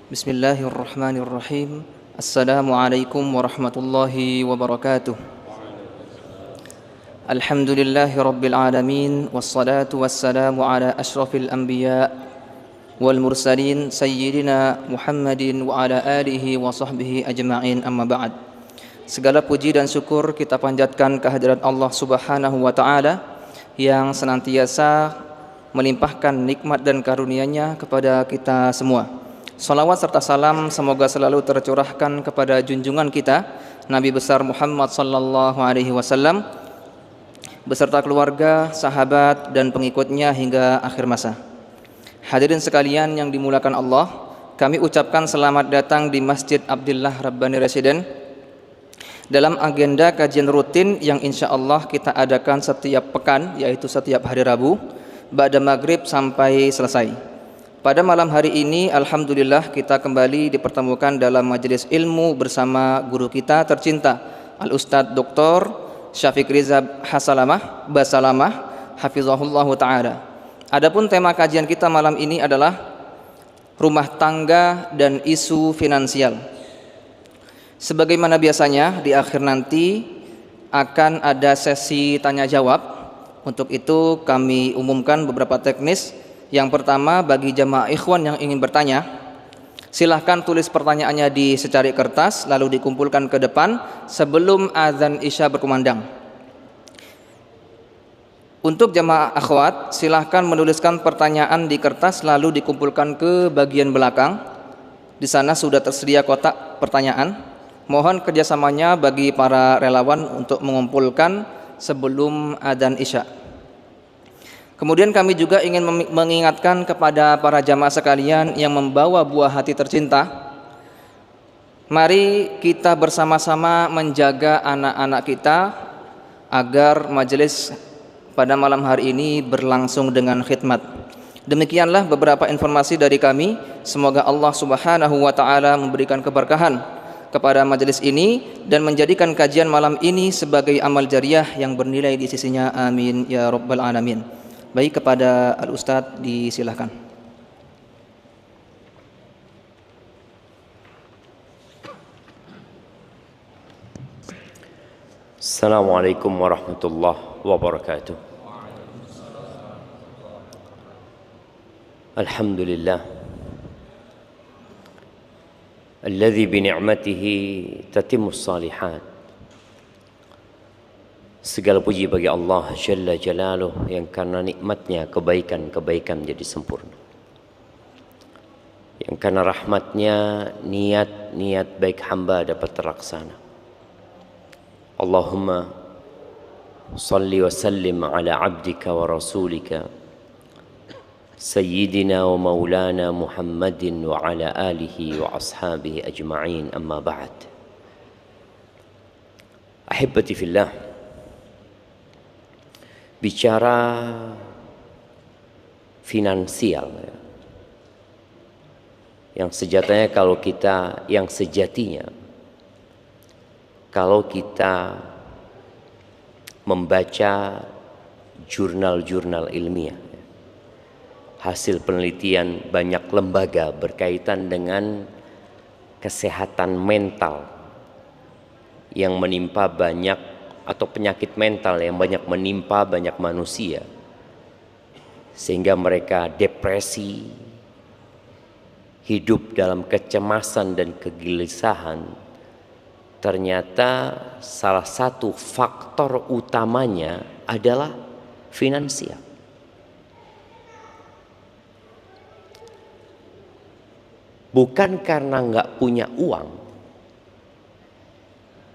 Bismillahirrahmanirrahim. Assalamualaikum warahmatullahi wabarakatuh. Alhamdulillahi rabbil alamin. Wassalatu wassalamu ala ashrafil anbiya wal mursalin sayyidina Muhammadin wa ala alihi wa sahbihi ajma'in, amma ba'd. Segala puji dan syukur kita panjatkan kehadirat Allah Subhanahu wa taala yang senantiasa melimpahkan nikmat dan karunia-Nya kepada kita semua. Salawat serta salam semoga selalu tercurahkan kepada junjungan kita Nabi besar Muhammad sallallahu alaihi wasallam beserta keluarga, sahabat dan pengikutnya hingga akhir masa. Hadirin sekalian yang dimuliakan Allah, kami ucapkan selamat datang di Masjid Abdillah Rabbani Residen dalam agenda kajian rutin yang insya Allah kita adakan setiap pekan, yaitu setiap hari Rabu ba'da maghrib sampai selesai. Pada malam hari ini alhamdulillah kita kembali dipertemukan dalam majelis ilmu bersama guru kita tercinta Al-Ustadz Dr. Syafiq Riza Basalamah hafizahullahu ta'ala. Adapun tema kajian kita malam ini adalah rumah tangga dan isu finansial. Sebagaimana biasanya di akhir nanti akan ada sesi tanya jawab. Untuk itu kami umumkan beberapa teknis. Yang pertama, bagi jamaah ikhwan yang ingin bertanya, silahkan tulis pertanyaannya di secari kertas lalu dikumpulkan ke depan sebelum azan isya berkumandang. Untuk jamaah akhwat, silahkan menuliskan pertanyaan di kertas lalu dikumpulkan ke bagian belakang. Di sana sudah tersedia kotak pertanyaan. Mohon kerjasamanya bagi para relawan untuk mengumpulkan sebelum azan isya. Kemudian kami juga ingin mengingatkan kepada para jamaah sekalian yang membawa buah hati tercinta, mari kita bersama-sama menjaga anak-anak kita agar majelis pada malam hari ini berlangsung dengan khidmat. Demikianlah beberapa informasi dari kami. Semoga Allah Subhanahu wa taala memberikan keberkahan kepada majelis ini dan menjadikan kajian malam ini sebagai amal jariah yang bernilai di sisinya. Amin ya rabbal alamin. Baik, kepada Al-Ustadz disilahkan. Assalamualaikum warahmatullahi wabarakatuh. Alhamdulillah alladzi bi ni'matihi tatimmus shalihat. Segala puji bagi Allah Jalla Jalaluh yang karena nikmatnya kebaikan-kebaikan menjadi sempurna, yang karena rahmatnya niat-niat baik hamba dapat terlaksana. Allahumma salli wa sallim ala abdika wa rasulika Sayyidina wa maulana Muhammadin wa ala alihi wa ashabihi ajma'in, amma ba'd. Ahibbati fillah, bicara finansial yang sejatinya kalau kita membaca jurnal-jurnal ilmiah, hasil penelitian banyak lembaga berkaitan dengan kesehatan mental yang menimpa banyak, atau penyakit mental yang banyak menimpa banyak manusia, sehingga mereka depresi, hidup dalam kecemasan dan kegelisahan. Ternyata salah satu faktor utamanya adalah finansial. Bukan karena nggak punya uang,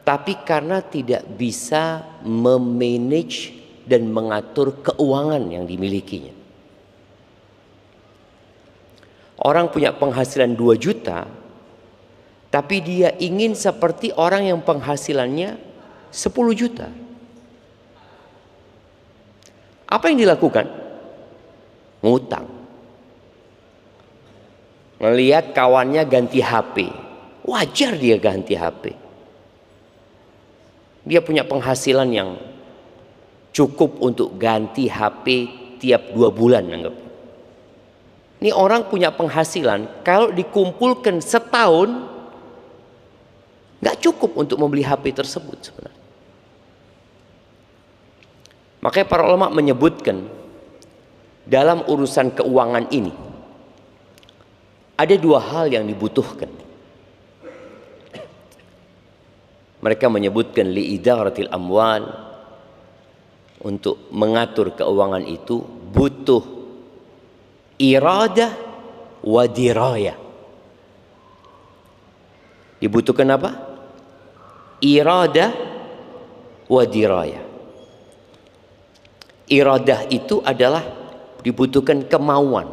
tapi karena tidak bisa memanage dan mengatur keuangan yang dimilikinya. Orang punya penghasilan 2 juta, tapi dia ingin seperti orang yang penghasilannya 10 juta. Apa yang dilakukan? Ngutang. Melihat kawannya ganti HP, wajar dia ganti HP. Dia punya penghasilan yang cukup untuk ganti HP tiap 2 bulan, anggap. Ini orang punya penghasilan, kalau dikumpulkan setahun nggak cukup untuk membeli HP tersebut sebenarnya. Makanya para ulama menyebutkan dalam urusan keuangan ini ada dua hal yang dibutuhkan. Mereka menyebutkan liidaratil amwal, untuk mengatur keuangan itu butuh iradah wa dirayah. Dibutuhkan apa? Iradah wa dirayah. Iradah itu adalah dibutuhkan kemauan.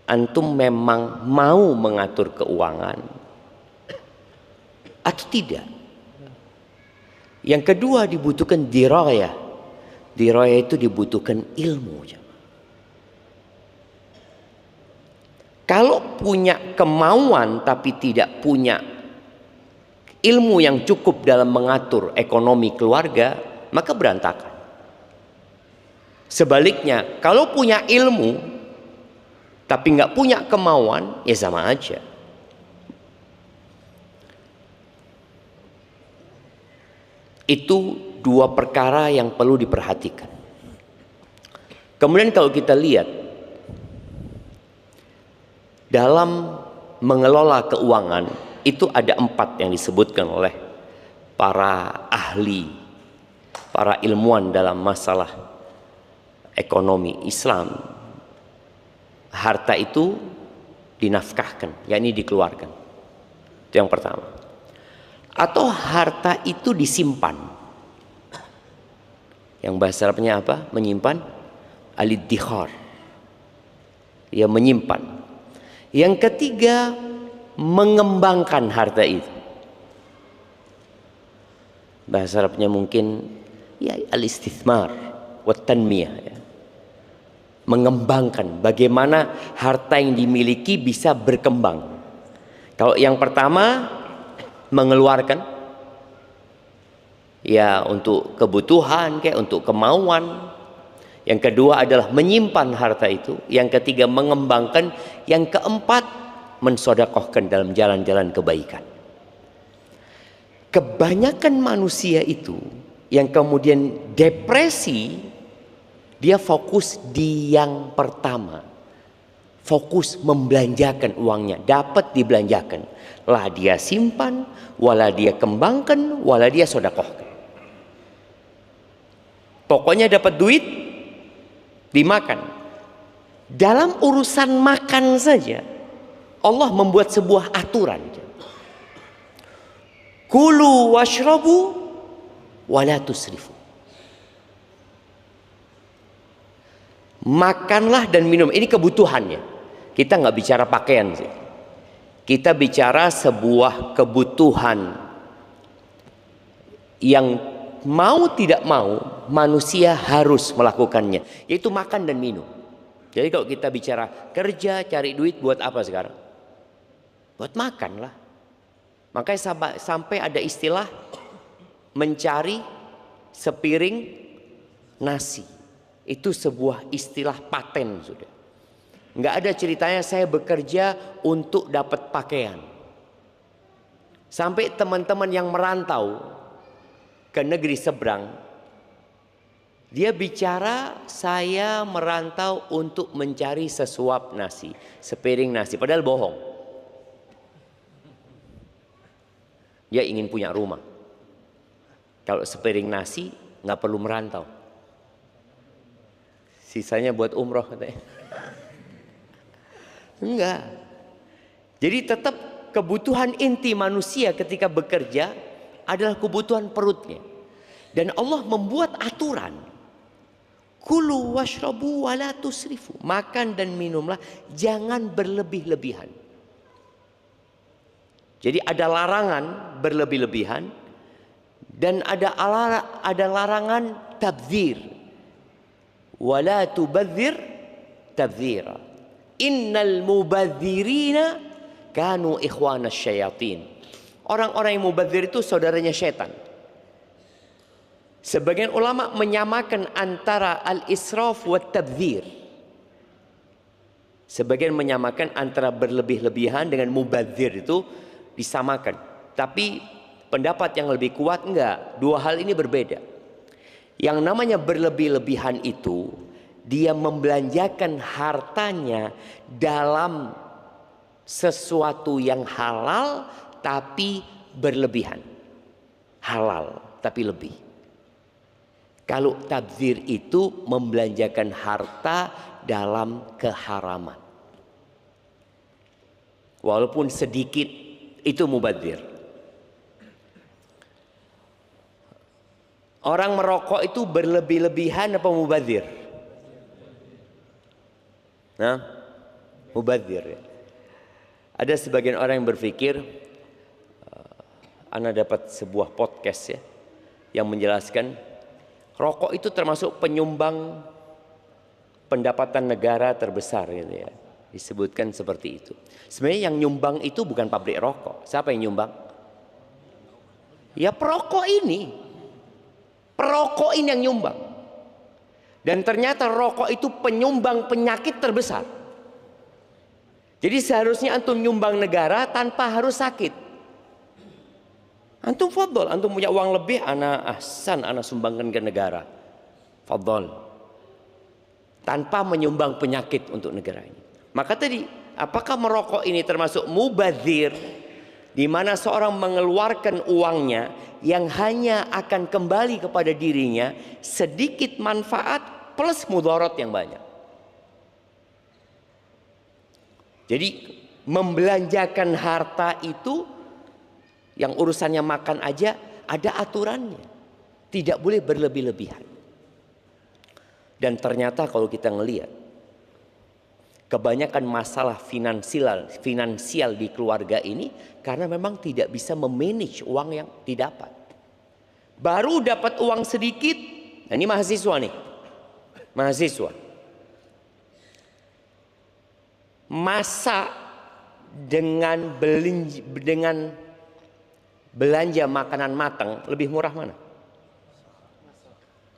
Antum memang mau mengatur keuangan atau tidak? Yang kedua dibutuhkan dirayah. Dirayah itu dibutuhkan ilmu. Kalau punya kemauan tapi tidak punya ilmu yang cukup dalam mengatur ekonomi keluarga, maka berantakan. Sebaliknya, kalau punya ilmu tapi nggak punya kemauan, ya sama aja. Itu dua perkara yang perlu diperhatikan. Kemudian kalau kita lihat dalam mengelola keuangan, itu ada 4 yang disebutkan oleh para ahli, para ilmuwan dalam masalah ekonomi Islam. Harta itu dinafkahkan, yakni dikeluarkan. Itu yang pertama. Atau harta itu disimpan. Yang bahasa Arabnya apa? Menyimpan. Al-iddikhar. Ya, menyimpan. Yang ketiga, mengembangkan harta itu. Bahasa Arabnya mungkin ya al-istithmar wa tanmiyah, ya. Mengembangkan bagaimana harta yang dimiliki bisa berkembang. Kalau yang pertama mengeluarkan, ya untuk kebutuhan, kayak untuk kemauan. Yang kedua adalah menyimpan harta itu. Yang ketiga mengembangkan. Yang keempat mensodakohkan dalam jalan-jalan kebaikan. Kebanyakan manusia itu yang kemudian depresi, dia fokus di yang pertama, fokus membelanjakan uangnya, dapat dibelanjakan, lah dia simpan, wala dia kembangkan, wala dia sodakohkan. Pokoknya dapat duit dimakan. Dalam urusan makan saja Allah membuat sebuah aturan. Kulu washrabu wala tusrifu. Makanlah dan minum. Ini kebutuhannya. Kita nggak bicara pakaian sih. Kita bicara sebuah kebutuhan yang mau tidak mau manusia harus melakukannya, yaitu makan dan minum. Jadi kalau kita bicara kerja, cari duit buat apa sekarang? Buat makan lah. Makanya sampai ada istilah mencari sepiring nasi. Itu sebuah istilah paten sudah. Nggak ada ceritanya saya bekerja untuk dapat pakaian. Sampai teman-teman yang merantau ke negeri seberang, dia bicara saya merantau untuk mencari sesuap nasi, sepiring nasi, padahal bohong. Dia ingin punya rumah. Kalau sepiring nasi nggak perlu merantau. Sisanya buat umroh katanya. Enggak. Jadi tetap kebutuhan inti manusia ketika bekerja adalah kebutuhan perutnya. Dan Allah membuat aturan. Kulu washrabu wala tusrifu. Makan dan minumlah, jangan berlebih-lebihan. Jadi ada larangan berlebih-lebihan dan ada larangan tabdzir. Wala tubadzir tabdzira. Innal mubadzirina kanu ikhwanas syayatin. Orang-orang yang mubadzir itu saudaranya setan. Sebagian ulama menyamakan antara al-israf wa tabdzir. Sebagian menyamakan antara berlebih-lebihan dengan mubadzir itu disamakan. Tapi pendapat yang lebih kuat enggak. Dua hal ini berbeda. Yang namanya berlebih-lebihan itu, dia membelanjakan hartanya dalam sesuatu yang halal tapi berlebihan. Halal tapi lebih. Kalau tabdzir itu membelanjakan harta dalam keharaman. Walaupun sedikit, itu mubadzir. Orang merokok itu berlebih-lebihan apa mubadzir? Nah, mubadzir. Ada sebagian orang yang berpikir, Ana dapat sebuah podcast ya, yang menjelaskan rokok itu termasuk penyumbang pendapatan negara terbesar gitu ya. Disebutkan seperti itu. Sebenarnya yang nyumbang itu bukan pabrik rokok. Siapa yang nyumbang? Ya perokok ini. Perokok ini yang nyumbang. Dan ternyata rokok itu penyumbang penyakit terbesar. Jadi seharusnya antum nyumbang negara tanpa harus sakit. Antum fadol, antum punya uang lebih, ana sumbangkan ke negara. Fadol. Tanpa menyumbang penyakit untuk negara ini. Maka tadi, apakah merokok ini termasuk mubadzir, di mana seorang mengeluarkan uangnya yang hanya akan kembali kepada dirinya sedikit manfaat plus mudarat yang banyak. Jadi membelanjakan harta itu yang urusannya makan aja ada aturannya, tidak boleh berlebih-lebihan. Dan ternyata kalau kita ngelihat kebanyakan masalah finansial di keluarga ini karena memang tidak bisa memanage uang yang didapat. Baru dapat uang sedikit, nah ini mahasiswa nih, mahasiswa masa dengan belanja makanan matang lebih murah mana?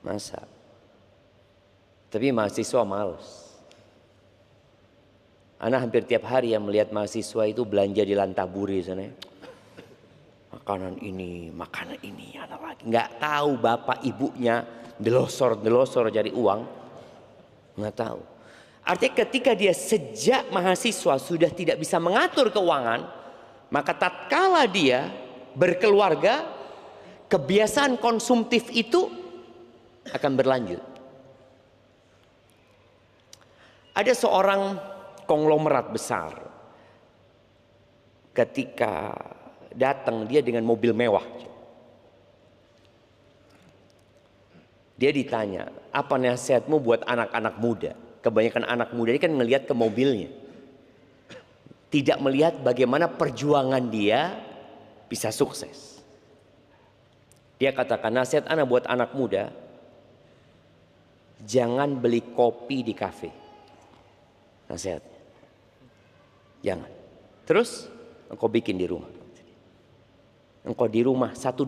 Masak. Tapi mahasiswa males. Ana hampir tiap hari yang melihat mahasiswa itu belanja di Lantaburi sana. Makanan ini, ada lagi. Nggak tahu bapak ibunya delosor cari uang. Nggak tahu. Artinya ketika dia sejak mahasiswa sudah tidak bisa mengatur keuangan, maka tatkala dia berkeluarga, kebiasaan konsumtif itu akan berlanjut. Ada seorang konglomerat besar, ketika datang dia dengan mobil mewah, dia ditanya, apa nasihatmu buat anak-anak muda? Kebanyakan anak muda ini kan ngelihat ke mobilnya, tidak melihat bagaimana perjuangan dia bisa sukses. Dia katakan, nasihat anak buat anak muda, jangan beli kopi di kafe. Nasihatnya, jangan. Terus engkau bikin di rumah. Engkau di rumah $1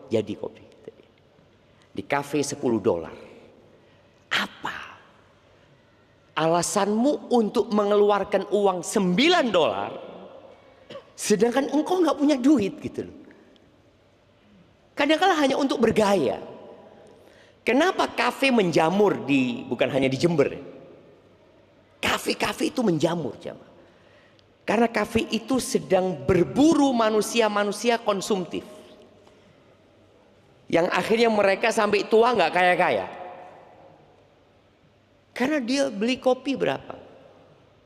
jadi kopi. Di kafe $10. Apa alasanmu untuk mengeluarkan uang $9 sedangkan engkau nggak punya duit gitu loh. Kadang-kadang hanya untuk bergaya. Kenapa kafe menjamur bukan hanya di Jember? Kafe-kafe itu menjamur, jamaah. Karena kafe itu sedang berburu manusia-manusia konsumtif. Yang akhirnya mereka sampai tua nggak kaya-kaya. Karena dia beli kopi berapa?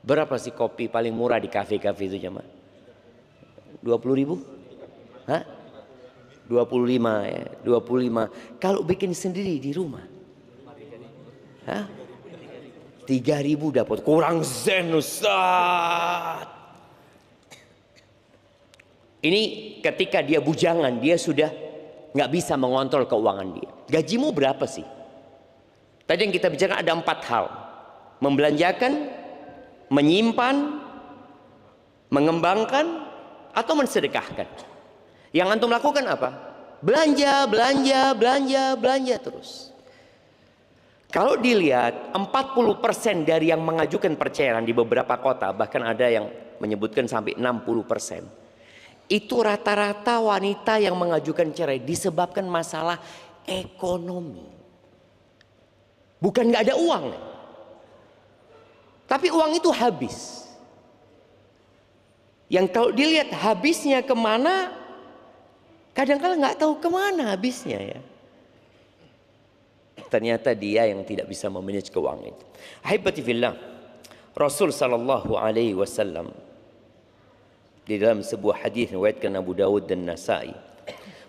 Berapa sih kopi paling murah di kafe-kafe itu, jamaah? 20.000? Hah? 25 ya, 25. Kalau bikin sendiri di rumah, hah? 3.000 dapat, kurang zen Ustaz. Ini ketika dia bujangan, dia sudah nggak bisa mengontrol keuangan dia. Gajimu berapa sih? Tadi yang kita bicarakan ada 4 hal: membelanjakan, menyimpan, mengembangkan, atau mensedekahkan. Yang antum lakukan apa? Belanja terus. Kalau dilihat 40% dari yang mengajukan perceraian di beberapa kota, bahkan ada yang menyebutkan sampai 60%, itu rata-rata wanita yang mengajukan cerai disebabkan masalah ekonomi. Bukan nggak ada uang, tapi uang itu habis. Yang kalau dilihat habisnya kemana, kadang-kadang nggak tahu kemana habisnya ya. Ternyata dia yang tidak bisa memanage keuangan itu. Ahibati fillah, Rasul sallallahu alaihi wasallam di dalam sebuah hadis riwayatkan Abu Dawud dan Nasai,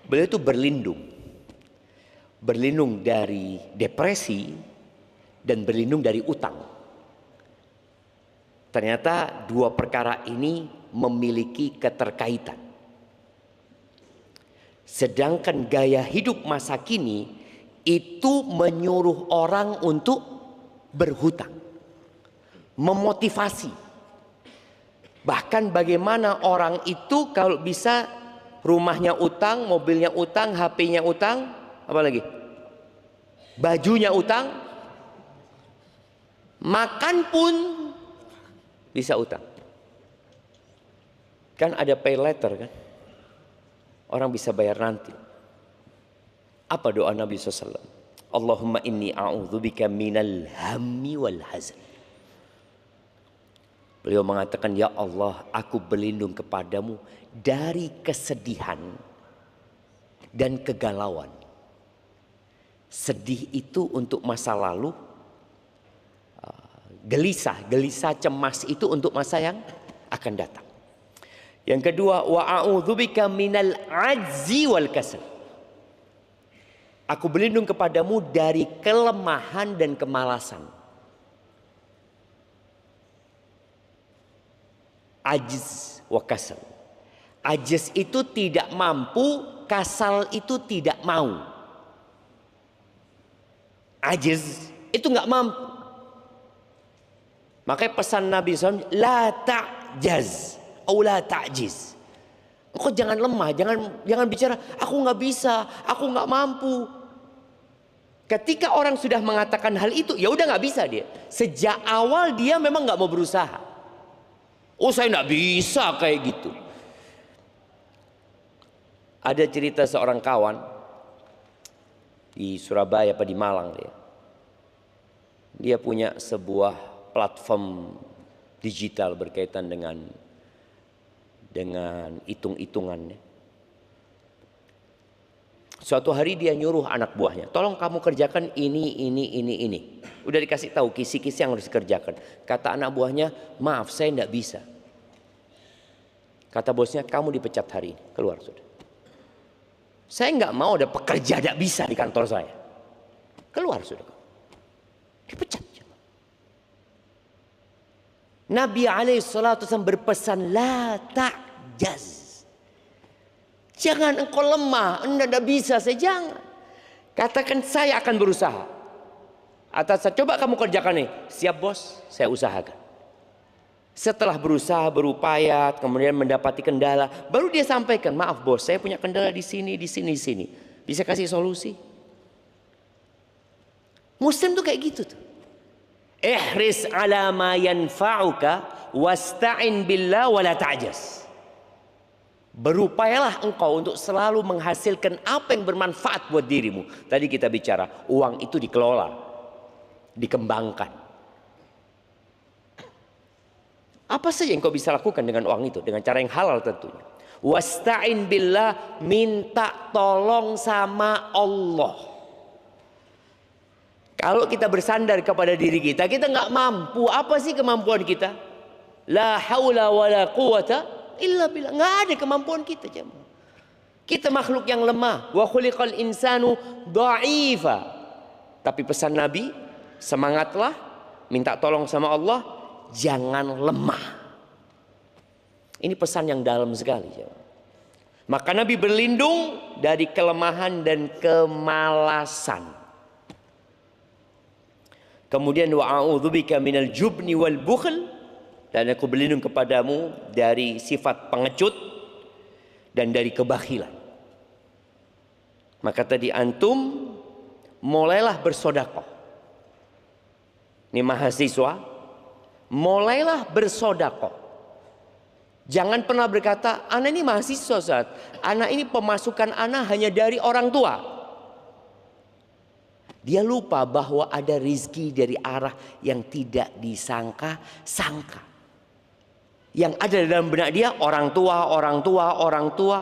beliau itu berlindung dari depresi dan berlindung dari utang. Ternyata dua perkara ini memiliki keterkaitan. Sedangkan gaya hidup masa kini itu menyuruh orang untuk berhutang, memotivasi. Bahkan bagaimana orang itu kalau bisa rumahnya utang, mobilnya utang, HP-nya utang, apa lagi? Bajunya utang, makan pun bisa utang. Kan ada pay later kan? Orang bisa bayar nanti. Apa doa Nabi SAW? Allahumma inni a'udzubika minal hammi wal hazan. Beliau mengatakan, ya Allah, aku berlindung kepadamu dari kesedihan dan kegalauan. Sedih itu untuk masa lalu, gelisah cemas itu untuk masa yang akan datang. Yang kedua, wa a'udzubika minal ajzi wal kasal. Aku berlindung kepadamu dari kelemahan dan kemalasan. Ajiz wa kasal. Ajiz itu tidak mampu, kasal itu tidak mau. Ajiz itu nggak mampu. Makanya pesan Nabi SAW, la ta'jaz, atau la ta'jiz. Engkau jangan lemah, jangan bicara, aku nggak bisa, aku nggak mampu. Ketika orang sudah mengatakan hal itu, ya udah nggak bisa dia. Sejak awal dia memang nggak mau berusaha. Oh, saya nggak bisa kayak gitu. Ada cerita seorang kawan di Surabaya apa di Malang dia. Dia punya sebuah platform digital berkaitan dengan hitung-hitungannya. Suatu hari dia nyuruh anak buahnya, tolong kamu kerjakan ini. Udah dikasih tahu kisi-kisi yang harus dikerjakan. Kata anak buahnya, maaf saya tidak bisa. Kata bosnya, kamu dipecat hari ini, keluar sudah. Saya nggak mau ada pekerja tidak bisa di kantor saya. Keluar sudah. Dipecat. Nabi alaihissalatu wasallam berpesan, la ta'jaz. Jangan engkau lemah, anda tidak bisa, saya jangan. Katakan saya akan berusaha. Atas coba kamu kerjakan nih. Siap bos, saya usahakan. Setelah berusaha, berupaya, kemudian mendapati kendala, baru dia sampaikan, maaf bos, saya punya kendala di sini. Bisa kasih solusi? Muslim tuh kayak gitu tuh. Ihris ala ma yanfa'uka wasta'in billah wala ta'jaz. Berupayalah engkau untuk selalu menghasilkan apa yang bermanfaat buat dirimu. Tadi kita bicara, uang itu dikelola, dikembangkan. Apa saja yang kau bisa lakukan dengan uang itu, dengan cara yang halal tentunya. Wasta'in billah, minta tolong sama Allah. Kalau kita bersandar kepada diri kita nggak mampu. Apa sih kemampuan kita? La haula wala quwata illa billah. Nggak ada kemampuan kita, jemaah. Kita makhluk yang lemah. Wa khuliqal insanu dha'ifa. Tapi pesan Nabi, semangatlah, minta tolong sama Allah, jangan lemah. Ini pesan yang dalam sekali, jemaah. Maka Nabi berlindung dari kelemahan dan kemalasan. Kemudian wa a'udzubika minal jubni wal bukhl, dan aku berlindung kepadamu dari sifat pengecut dan dari kebakhilan. Maka tadi antum mulailah bersedekah. Ini mahasiswa, mulailah bersedekah. Jangan pernah berkata, anak ini mahasiswa Ustaz, anak ini pemasukan anak hanya dari orang tua. Dia lupa bahwa ada rizki dari arah yang tidak disangka-sangka. Yang ada dalam benak dia orang tua, orang tua, orang tua.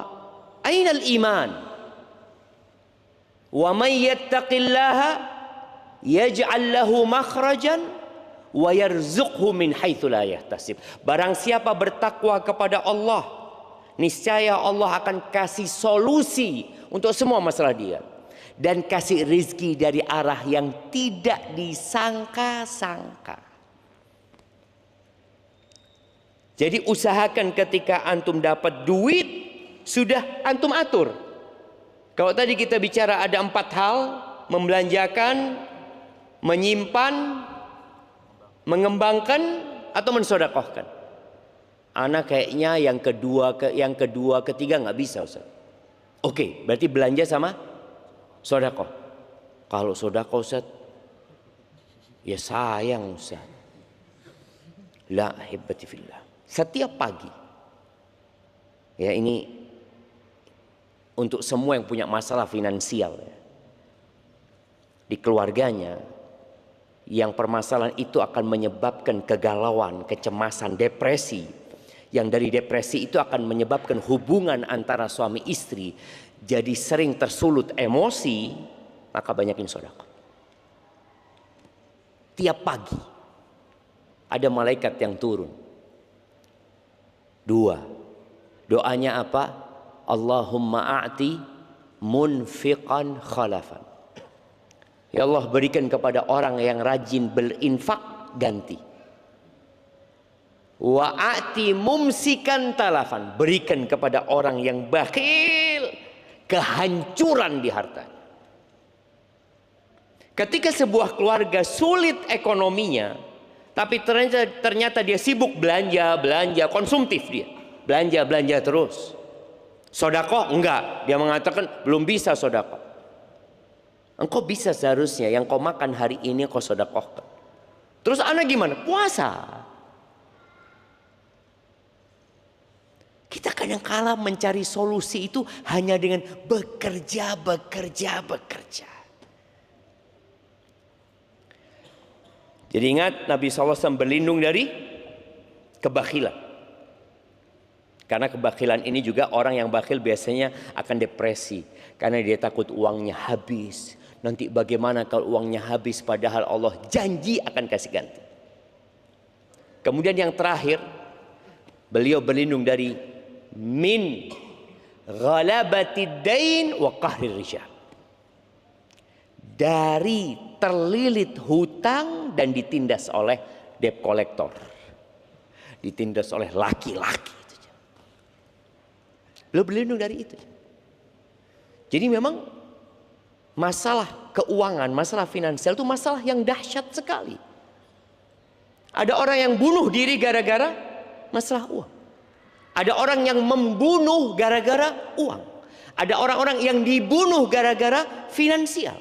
Ainal iman? Wa may yattaqillaha yaj'al lahu makhrajan wa yarzuqhu min haitsu la yahtasib. Barang siapa bertakwa kepada Allah, niscaya Allah akan kasih solusi untuk semua masalah dia dan kasih rizki dari arah yang tidak disangka-sangka. Jadi usahakan ketika antum dapat duit, sudah antum atur. Kalau tadi kita bicara ada 4 hal, membelanjakan, menyimpan, mengembangkan, atau mensedekahkan. Anak kayaknya yang kedua, ketiga nggak bisa Ustaz. Oke, berarti belanja sama sedekah. Kalau sedekah Ustaz, ya sayang Ustaz. La hibbati fillah. Setiap pagi, ya ini untuk semua yang punya masalah finansial ya, di keluarganya, yang permasalahan itu akan menyebabkan kegalauan, kecemasan, depresi, yang dari depresi itu akan menyebabkan hubungan antara suami istri jadi sering tersulut emosi, maka banyakin sedekah. Tiap pagi ada malaikat yang turun. 2, doanya apa? Allahumma a'ti munfiqan khalafan. Ya Allah, berikan kepada orang yang rajin berinfak ganti. Wa a'ti mumsikan talafan. Berikan kepada orang yang bakhil kehancuran di hartanya. Ketika sebuah keluarga sulit ekonominya, tapi ternyata dia sibuk belanja, konsumtif dia. Belanja terus. Sedekah enggak. Dia mengatakan belum bisa sedekah. Engkau bisa seharusnya yang kau makan hari ini kau sedekahkan. Terus anak gimana? Puasa. Kita kadang-kala mencari solusi itu hanya dengan bekerja. Jadi ingat, Nabi SAW berlindung dari kebakhilan. Karena kebakhilan ini juga orang yang bakhil biasanya akan depresi. Karena dia takut uangnya habis. Nanti bagaimana kalau uangnya habis padahal Allah janji akan kasih ganti. Kemudian yang terakhir, beliau berlindung dari min ghalabatid dain wa qahrir rijal. Dari terlilit hutang dan ditindas oleh debt collector, ditindas oleh laki-laki. Beliau berlindung dari itu. Jadi memang masalah keuangan, masalah finansial itu masalah yang dahsyat sekali. Ada orang yang bunuh diri gara-gara masalah uang. Ada orang yang membunuh gara-gara uang. Ada orang-orang yang dibunuh gara-gara finansial.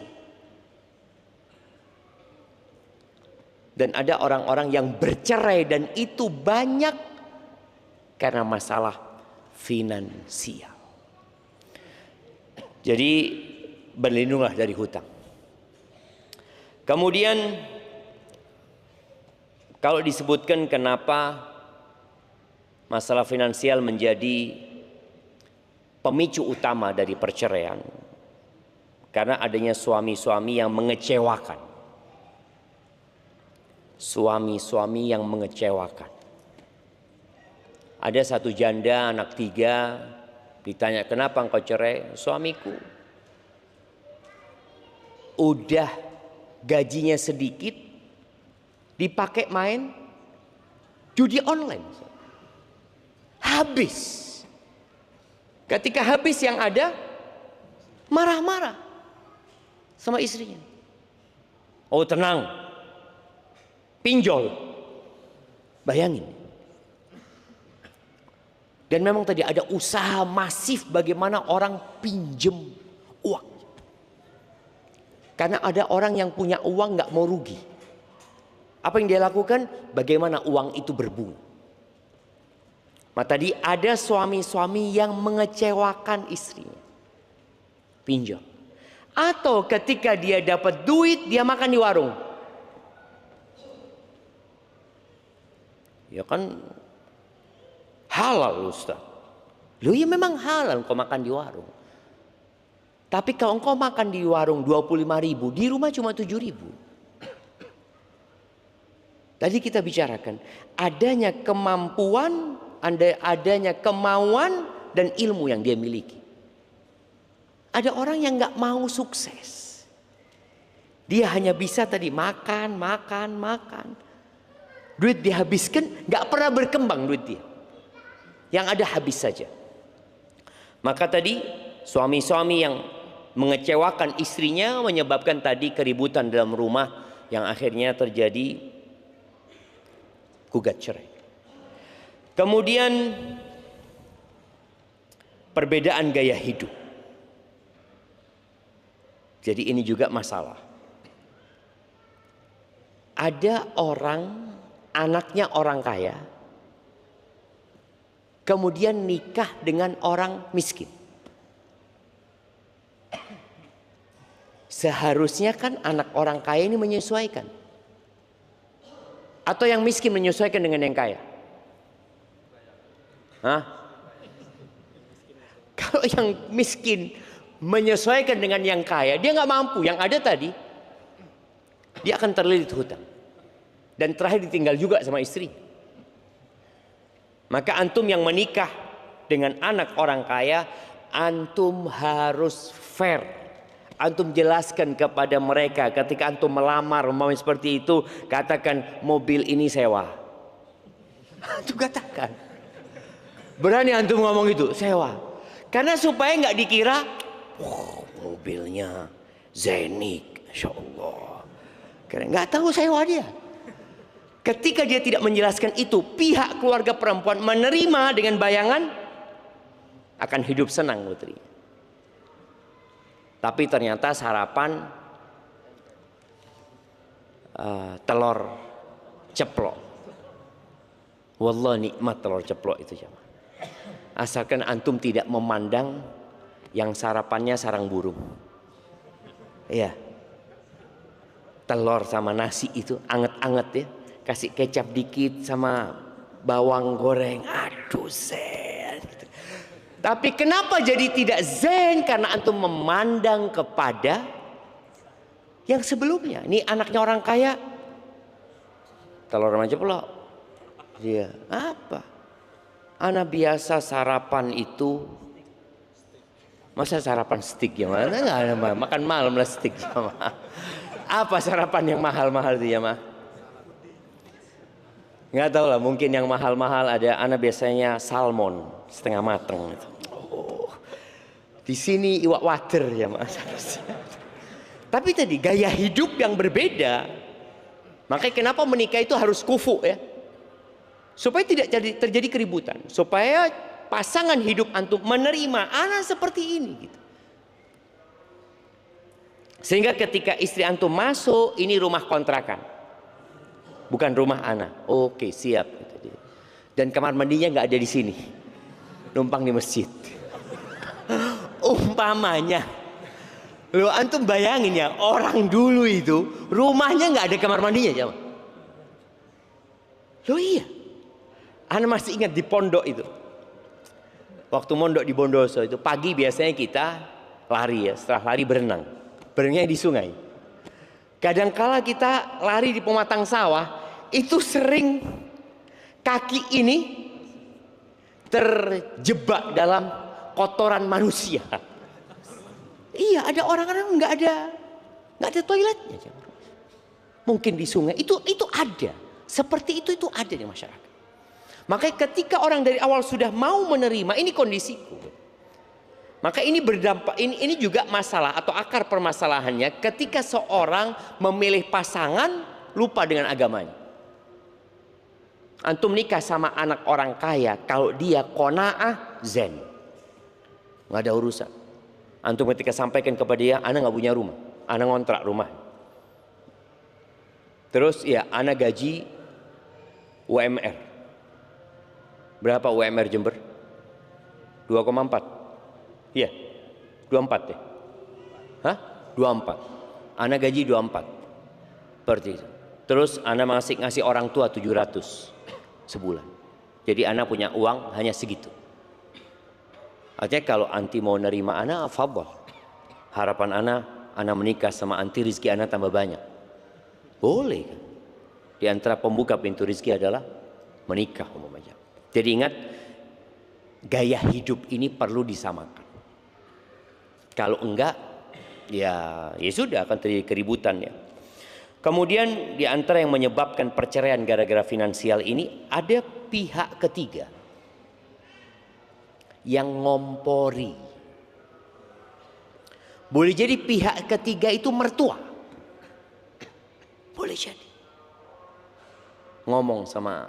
Dan ada orang-orang yang bercerai dan itu banyak karena masalah finansial. Jadi berlindunglah dari hutang. Kemudian kalau disebutkan kenapa masalah finansial menjadi pemicu utama dari perceraian, karena adanya suami-suami yang mengecewakan. Suami-suami yang mengecewakan. Ada satu janda anak 3 ditanya, kenapa engkau cerai? Suamiku udah gajinya sedikit dipakai main judi online. Habis. Ketika habis yang ada marah-marah sama istrinya. Oh tenang, pinjol. Bayangin. Dan memang tadi ada usaha masif bagaimana orang pinjem uang. Karena ada orang yang punya uang nggak mau rugi. Apa yang dia lakukan? Bagaimana uang itu berbunga. Tadi ada suami-suami yang mengecewakan istrinya. Pinjam. Atau ketika dia dapat duit, dia makan di warung. Ya kan halal Ustaz. Loh ya memang halal kau makan di warung. Tapi kalau engkau makan di warung 25.000, di rumah cuma 7.000. Tadi kita bicarakan adanya kemampuan, adanya kemauan dan ilmu yang dia miliki. Ada orang yang nggak mau sukses. Dia hanya bisa tadi makan. Duit dihabiskan, nggak pernah berkembang duit dia. Yang ada habis saja. Maka tadi suami-suami yang mengecewakan istrinya menyebabkan tadi keributan dalam rumah yang akhirnya terjadi gugat cerai. Kemudian perbedaan gaya hidup. Jadi ini juga masalah. Ada orang, anaknya orang kaya, kemudian nikah dengan orang miskin. Seharusnya kan anak orang kaya ini menyesuaikan. Atau yang miskin menyesuaikan dengan yang kaya? Hah? Kalau yang miskin menyesuaikan dengan yang kaya, dia nggak mampu. Yang ada tadi, dia akan terlilit hutang. Dan terakhir ditinggal juga sama istri. Maka antum yang menikah dengan anak orang kaya, antum harus fair. Antum jelaskan kepada mereka ketika antum melamar mau seperti itu, katakan mobil ini sewa. Antum katakan. Berani antum ngomong itu, sewa. Karena supaya nggak dikira, mobilnya Zenik, Insya Allah. Karena nggak tahu sewa dia. Ketika dia tidak menjelaskan itu, pihak keluarga perempuan menerima dengan bayangan akan hidup senang putri. Tapi ternyata sarapan telur ceplok. Wallah nikmat telur ceplok itu jemaah. Asalkan antum tidak memandang yang sarapannya sarang burung. Iya. Telur sama nasi itu anget-anget ya. Kasih kecap dikit sama bawang goreng. Aduh zen. Tapi kenapa jadi tidak zen? Karena antum memandang kepada yang sebelumnya. Ini anaknya orang kaya. Telur sama ceplok. Iya. Apa? Anak biasa sarapan itu. Masa sarapan steak ya? Makan malam lah steak ya. Apa sarapan yang mahal-mahal itu ya mah? Nggak tahu lah, mungkin yang mahal-mahal ada. Anak biasanya salmon setengah mateng. Oh, di sini iwak water ya mas. Tapi tadi gaya hidup yang berbeda. Makanya kenapa menikah itu harus kufu ya, supaya tidak terjadi keributan, supaya pasangan hidup antum menerima anak seperti ini gitu. Sehingga ketika istri antum masuk, ini rumah kontrakan, bukan rumah anak. Oke siap. Dan kamar mandinya nggak ada di sini, numpang di masjid. Umpamanya, lo antum bayangin ya, orang dulu itu rumahnya nggak ada kamar mandinya, jemaah. Lo iya, anak masih ingat di pondok itu. Waktu mondok di Bondoso itu pagi biasanya kita lari ya, setelah lari berenang. Berenangnya di sungai. Kadangkala kita lari di pematang sawah, itu sering kaki ini terjebak dalam kotoran manusia. Iya, ada orang-orang nggak ada toiletnya. Mungkin di sungai itu ada. Seperti itu ada di masyarakat. Makanya ketika orang dari awal sudah mau menerima ini kondisiku, maka ini berdampak, ini juga masalah atau akar permasalahannya ketika seorang memilih pasangan lupa dengan agamanya. Antum nikah sama anak orang kaya, kalau dia qanaah zen, nggak ada urusan. Antum ketika sampaikan kepada dia, anak nggak punya rumah, anak ngontrak rumah. Terus ya, ana gaji UMR. Berapa UMR Jember? 2,4. Iya. 24 ya. Hah? 24. Ana gaji 24. Seperti itu. Terus ana ngasih orang tua 700 sebulan. Jadi ana punya uang hanya segitu. Artinya kalau anti mau nerima ana, fadhal. Harapan ana menikah sama anti, rizki ana tambah banyak. Boleh kan? Di antara pembuka pintu rizki adalah menikah umpamanya. Jadi ingat, gaya hidup ini perlu disamakan. Kalau enggak, ya sudah akan terjadi keributan ya. Kemudian di antara yang menyebabkan perceraian gara-gara finansial ini, ada pihak ketiga yang ngompori. Boleh jadi pihak ketiga itu mertua. Boleh jadi. Ngomong sama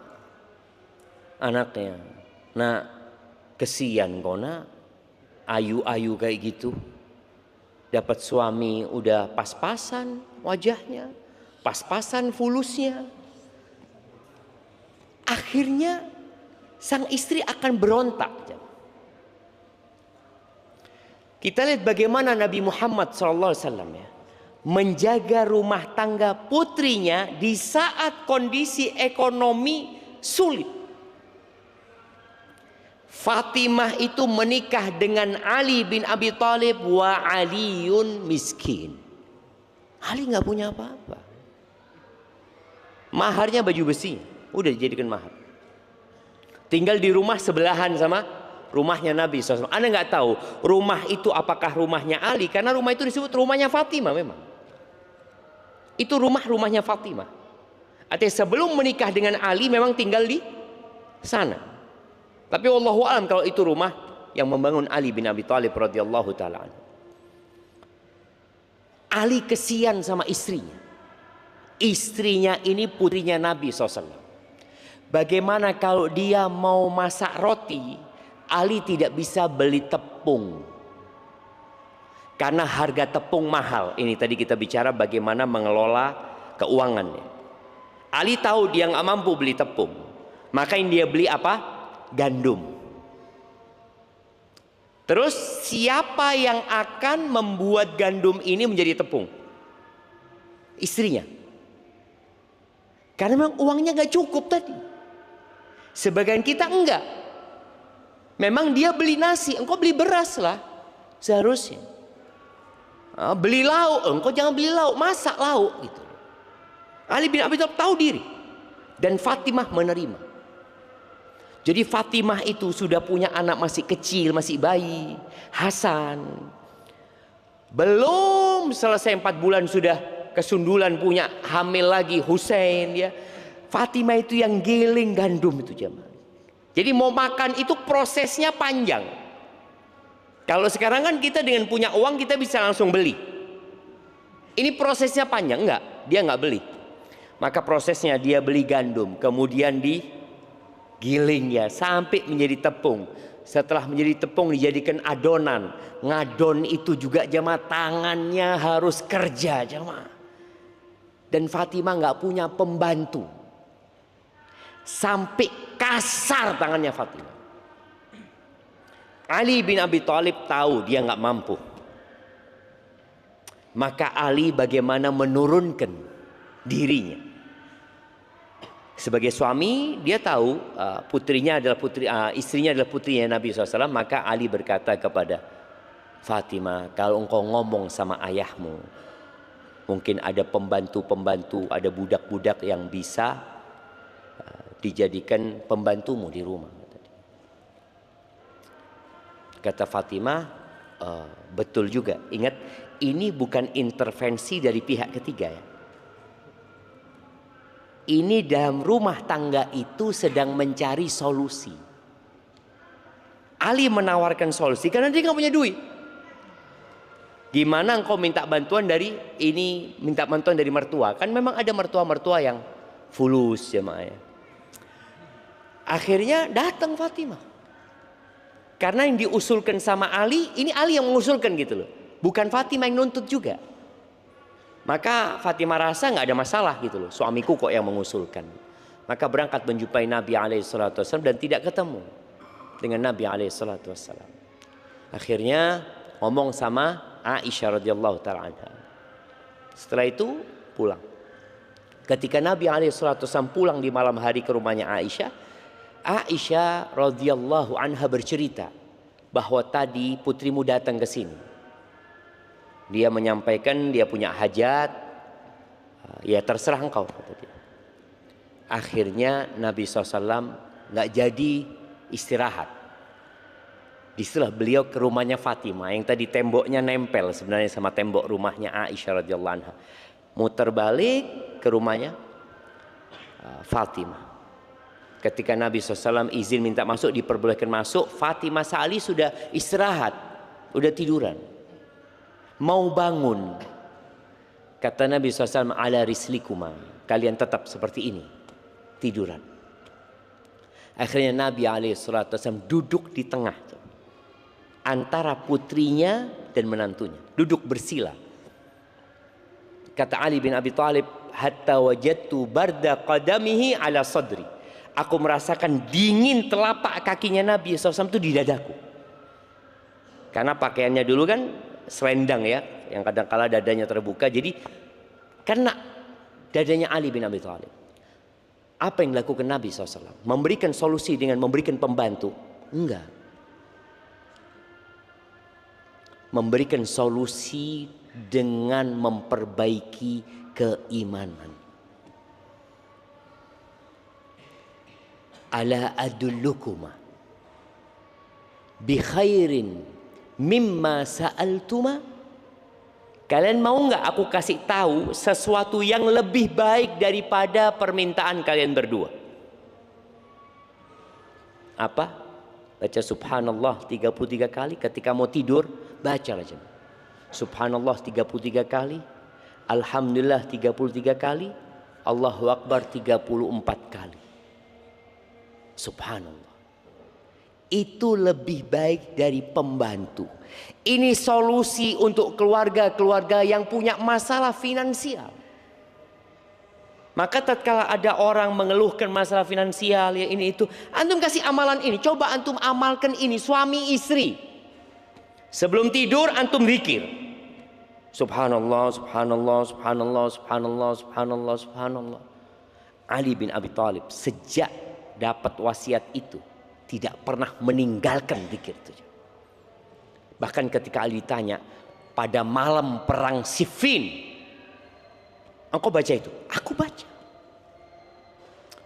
anaknya, "Nak, kesian kau nak, ayu-ayu kayak gitu. Dapat suami udah pas-pasan wajahnya, pas-pasan fulusnya." Akhirnya sang istri akan berontak. Kita lihat bagaimana Nabi Muhammad SAW ya, menjaga rumah tangga putrinya di saat kondisi ekonomi sulit. Fatimah itu menikah dengan Ali bin Abi Thalib, wa Aliun miskin. Ali nggak punya apa-apa. Maharnya baju besi, udah dijadikan mahar. Tinggal di rumah sebelahan sama rumahnya Nabi SAW. Anda nggak tahu rumah itu apakah rumahnya Ali, karena rumah itu disebut rumahnya Fatimah memang. Itu rumahnya Fatimah. Artinya sebelum menikah dengan Ali memang tinggal di sana. Tapi wallahu alam kalau itu rumah yang membangun Ali bin Abi Thalib radhiyallahu taala anhu. Ali kesian sama istrinya. Istrinya ini putrinya Nabi SAW. Bagaimana kalau dia mau masak roti, Ali tidak bisa beli tepung. Karena harga tepung mahal. Ini tadi kita bicara bagaimana mengelola keuangannya. Ali tahu dia nggak mampu beli tepung. Maka yang dia beli apa? Gandum. Terus siapa yang akan membuat gandum ini menjadi tepung? Istrinya. Karena memang uangnya nggak cukup tadi. Sebagian kita enggak. Memang dia beli nasi, engkau beli beras lah seharusnya. Beli lauk, engkau jangan beli lauk, masak lauk gitu. Ali bin Abi Thalib tahu diri dan Fatimah menerima. Jadi Fatimah itu sudah punya anak masih kecil, masih bayi, Hasan. Belum selesai 4 bulan sudah kesundulan, punya hamil lagi Husain ya. Fatimah itu yang giling gandum itu jemaah. Jadi mau makan itu prosesnya panjang. Kalau sekarang kan kita dengan punya uang kita bisa langsung beli. Ini prosesnya panjang, enggak? Dia enggak beli. Maka prosesnya dia beli gandum, kemudian digiling ya sampai menjadi tepung. Setelah menjadi tepung dijadikan adonan. Ngadon itu juga jemaah tangannya harus kerja jemaah. Dan Fatimah enggak punya pembantu. Sampai kasar tangannya Fatimah. Ali bin Abi Thalib tahu dia nggak mampu. Maka Ali bagaimana menurunkan dirinya. Sebagai suami dia tahu putrinya adalah istrinya adalah putrinya Nabi SAW. Maka Ali berkata kepada Fatimah, kalau engkau ngomong sama ayahmu, mungkin ada pembantu-pembantu, ada budak-budak yang bisa dijadikan pembantumu di rumah. Kata Fatimah, betul juga. Ingat, ini bukan intervensi dari pihak ketiga ya. Ini dalam rumah tangga itu sedang mencari solusi. Ali menawarkan solusi karena dia nggak punya duit. Gimana engkau minta bantuan dari ini, minta bantuan dari mertua? Kan memang ada mertua-mertua yang fulus jemaah ya. Akhirnya datang Fatimah. Karena yang diusulkan sama Ali, ini Ali yang mengusulkan gitu loh. Bukan Fatimah yang nuntut juga. Maka Fatimah rasa nggak ada masalah gitu loh, suamiku kok yang mengusulkan. Maka berangkat menjumpai Nabi SAW dan tidak ketemu dengan Nabi SAW. Akhirnya ngomong sama Aisyah radhiyallahu taala anha. Setelah itu pulang. Ketika Nabi SAW pulang di malam hari ke rumahnya Aisyah, Aisyah radhiyallahu anha bercerita bahwa tadi putrimu datang ke sini. Dia menyampaikan dia punya hajat. Ya terserah engkau, kata dia. Akhirnya Nabi SAW nggak jadi istirahat. Disitulah beliau ke rumahnya Fatimah yang tadi temboknya nempel sebenarnya sama tembok rumahnya Aisyah radhiyallahu anha. Muter balik ke rumahnya Fatimah. Ketika Nabi SAW izin minta masuk, diperbolehkan masuk, Fatimah Sa'ali sudah istirahat, udah tiduran, mau bangun. Kata Nabi SAW, ala rislikuma, kalian tetap seperti ini, tiduran. Akhirnya Nabi SAW duduk di tengah antara putrinya dan menantunya, duduk bersila. Kata Ali bin Abi Thalib, hatta wajadtu barda qadamihi ala sadri. Aku merasakan dingin telapak kakinya Nabi SAW itu di dadaku. Karena pakaiannya dulu kan selendang ya, yang kadang-kala dadanya terbuka. Jadi kena dadanya Ali bin Abi Thalib. Apa yang dilakukan Nabi SAW? Memberikan solusi dengan memberikan pembantu? Enggak. Memberikan solusi dengan memperbaiki keimanan. Ala adullukuma bi khairin mimma sa'altuma. Kalian mau nggak aku kasih tahu sesuatu yang lebih baik daripada permintaan kalian berdua? Apa? Baca subhanallah 33 kali ketika mau tidur, baca aja. Subhanallah 33 kali, alhamdulillah 33 kali, Allahu akbar 34 kali. Subhanallah. Itu lebih baik dari pembantu. Ini solusi untuk keluarga-keluarga yang punya masalah finansial. Maka tatkala ada orang mengeluhkan masalah finansial ya ini itu, antum kasih amalan ini, coba antum amalkan ini, suami istri. Sebelum tidur antum zikir. Subhanallah, subhanallah, subhanallah, subhanallah, subhanallah, subhanallah. Ali bin Abi Thalib sejak dapat wasiat itu tidak pernah meninggalkan zikir itu. Bahkan ketika Ali ditanya pada malam perang Siffin, engkau baca itu? Aku baca.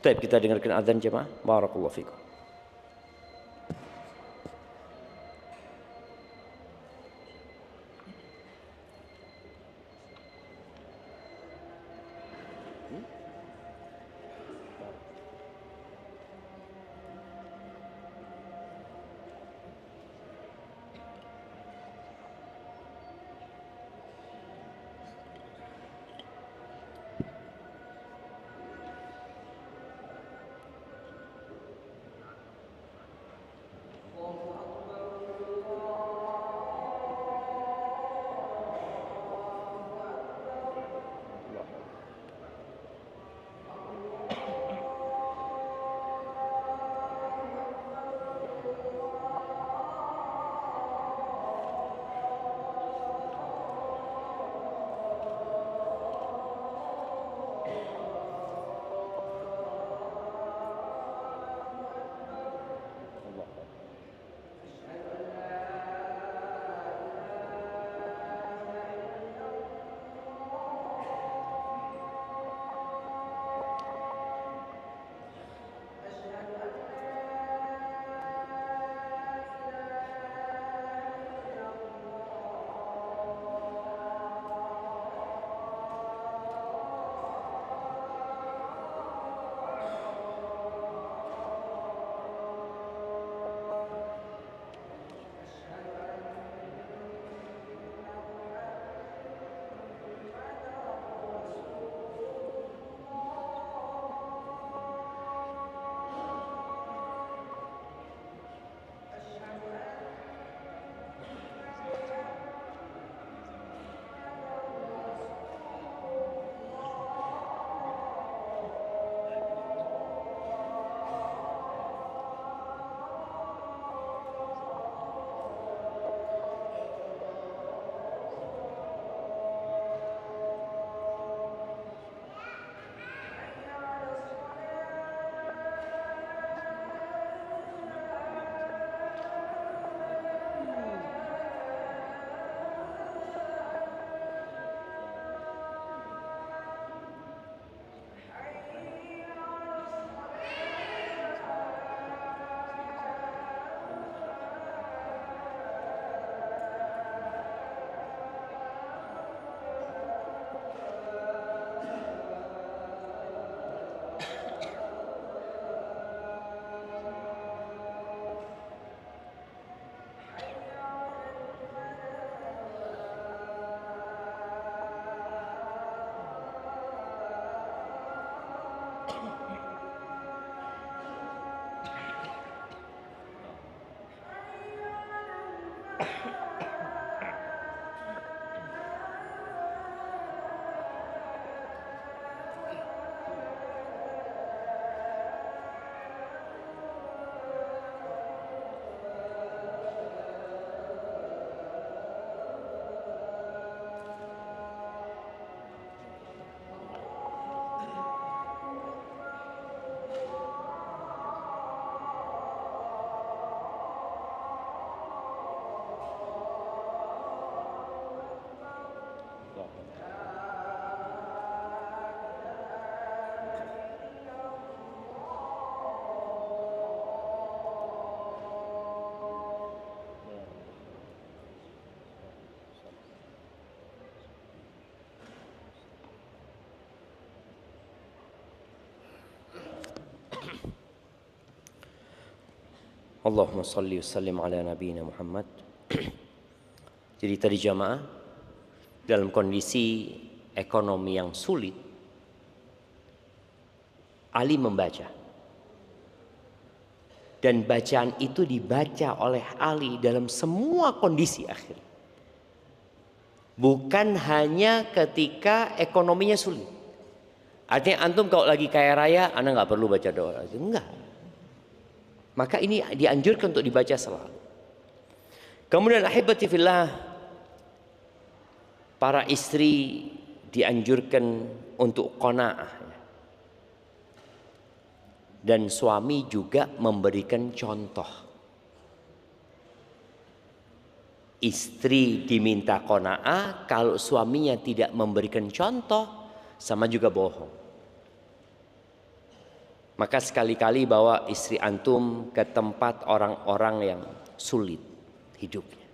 Baik, kita dengarkan azan jemaah. Barakallahu fikum. Allahumma salli wa sallim ala nabiyina Muhammad. Jadi tadi jamaah, dalam kondisi ekonomi yang sulit, Ali membaca. Dan bacaan itu dibaca oleh Ali dalam semua kondisi akhir. Bukan hanya ketika ekonominya sulit. Artinya antum kalau lagi kaya raya, anda nggak perlu baca doa. Enggak. Maka ini dianjurkan untuk dibaca selalu. Kemudian ahibati fillah, para istri dianjurkan untuk qanaah. Dan suami juga memberikan contoh. Istri diminta qanaah, kalau suaminya tidak memberikan contoh, sama juga bohong. Maka sekali-kali bawa istri antum ke tempat orang-orang yang sulit hidupnya.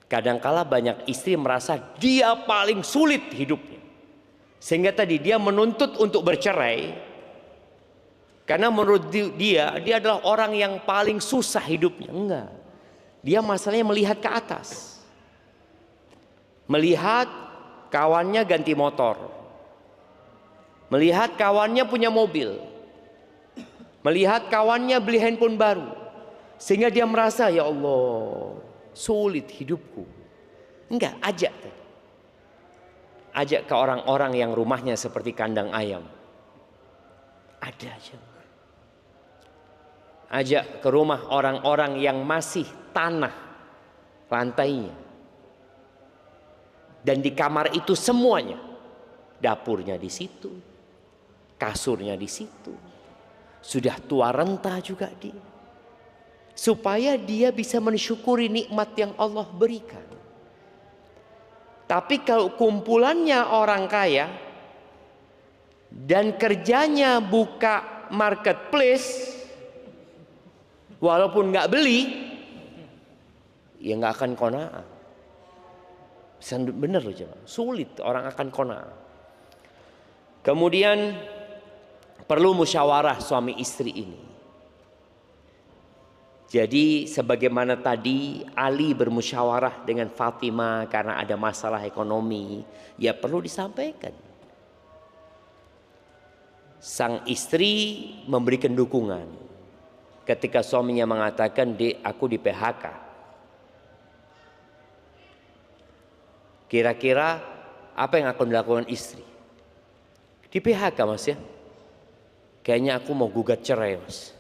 Kadangkala banyak istri merasa dia paling sulit hidupnya, sehingga tadi dia menuntut untuk bercerai. Karena menurut dia adalah orang yang paling susah hidupnya. Enggak. Dia masalahnya melihat ke atas. Melihat kawannya ganti motor. Melihat kawannya punya mobil. Melihat kawannya beli handphone baru. Sehingga dia merasa, ya Allah, sulit hidupku. Enggak, ajak. Ajak ke orang-orang yang rumahnya seperti kandang ayam. Ada aja. Ajak ke rumah orang-orang yang masih tanah lantainya. Dan di kamar itu semuanya. Dapurnya di situ. Kasurnya di situ. Sudah tua renta juga dia. Supaya dia bisa mensyukuri nikmat yang Allah berikan. Tapi kalau kumpulannya orang kaya dan kerjanya buka marketplace, walaupun nggak beli, ya nggak akan qanaah. Bener loh jemaah, sulit orang akan qanaah. Kemudian perlu musyawarah suami istri ini. Jadi sebagaimana tadi Ali bermusyawarah dengan Fatimah karena ada masalah ekonomi, ya perlu disampaikan. Sang istri memberikan dukungan ketika suaminya mengatakan, "Dek, aku di PHK." Kira-kira apa yang akan dilakukan istri? Di PHK mas ya? Kayaknya aku mau gugat cerai mas.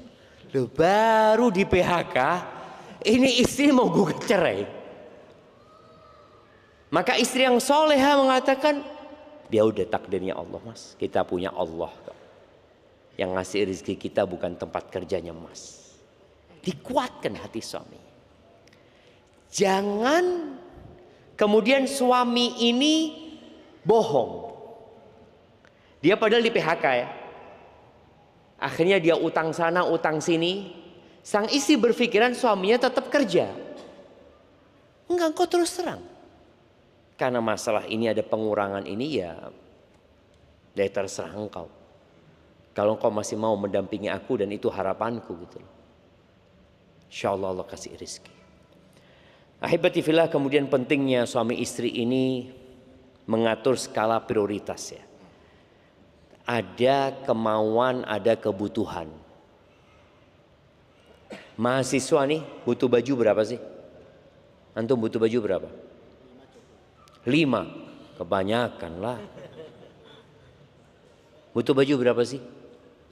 Loh, baru di PHK, ini istri mau gugat cerai. Maka istri yang soleha mengatakan, dia udah takdirnya Allah mas. Kita punya Allah. Yang ngasih rezeki kita bukan tempat kerjanya mas. Dikuatkan hati suami. Jangan kemudian suami ini bohong. Dia padahal di PHK ya. Akhirnya dia utang sana, utang sini. Sang istri berpikiran suaminya tetap kerja. Enggak, engkau terus terang. Karena masalah ini ada pengurangan ini ya terserah engkau. Kalau engkau masih mau mendampingi aku dan itu harapanku gitu loh. Insyaallah Allah kasih rezeki. Ahibati fillah, kemudian pentingnya suami istri ini mengatur skala prioritas ya. Ada kemauan, ada kebutuhan. Mahasiswa nih butuh baju berapa sih? Antum butuh baju berapa? 5. Kebanyakan lah. Butuh baju berapa sih?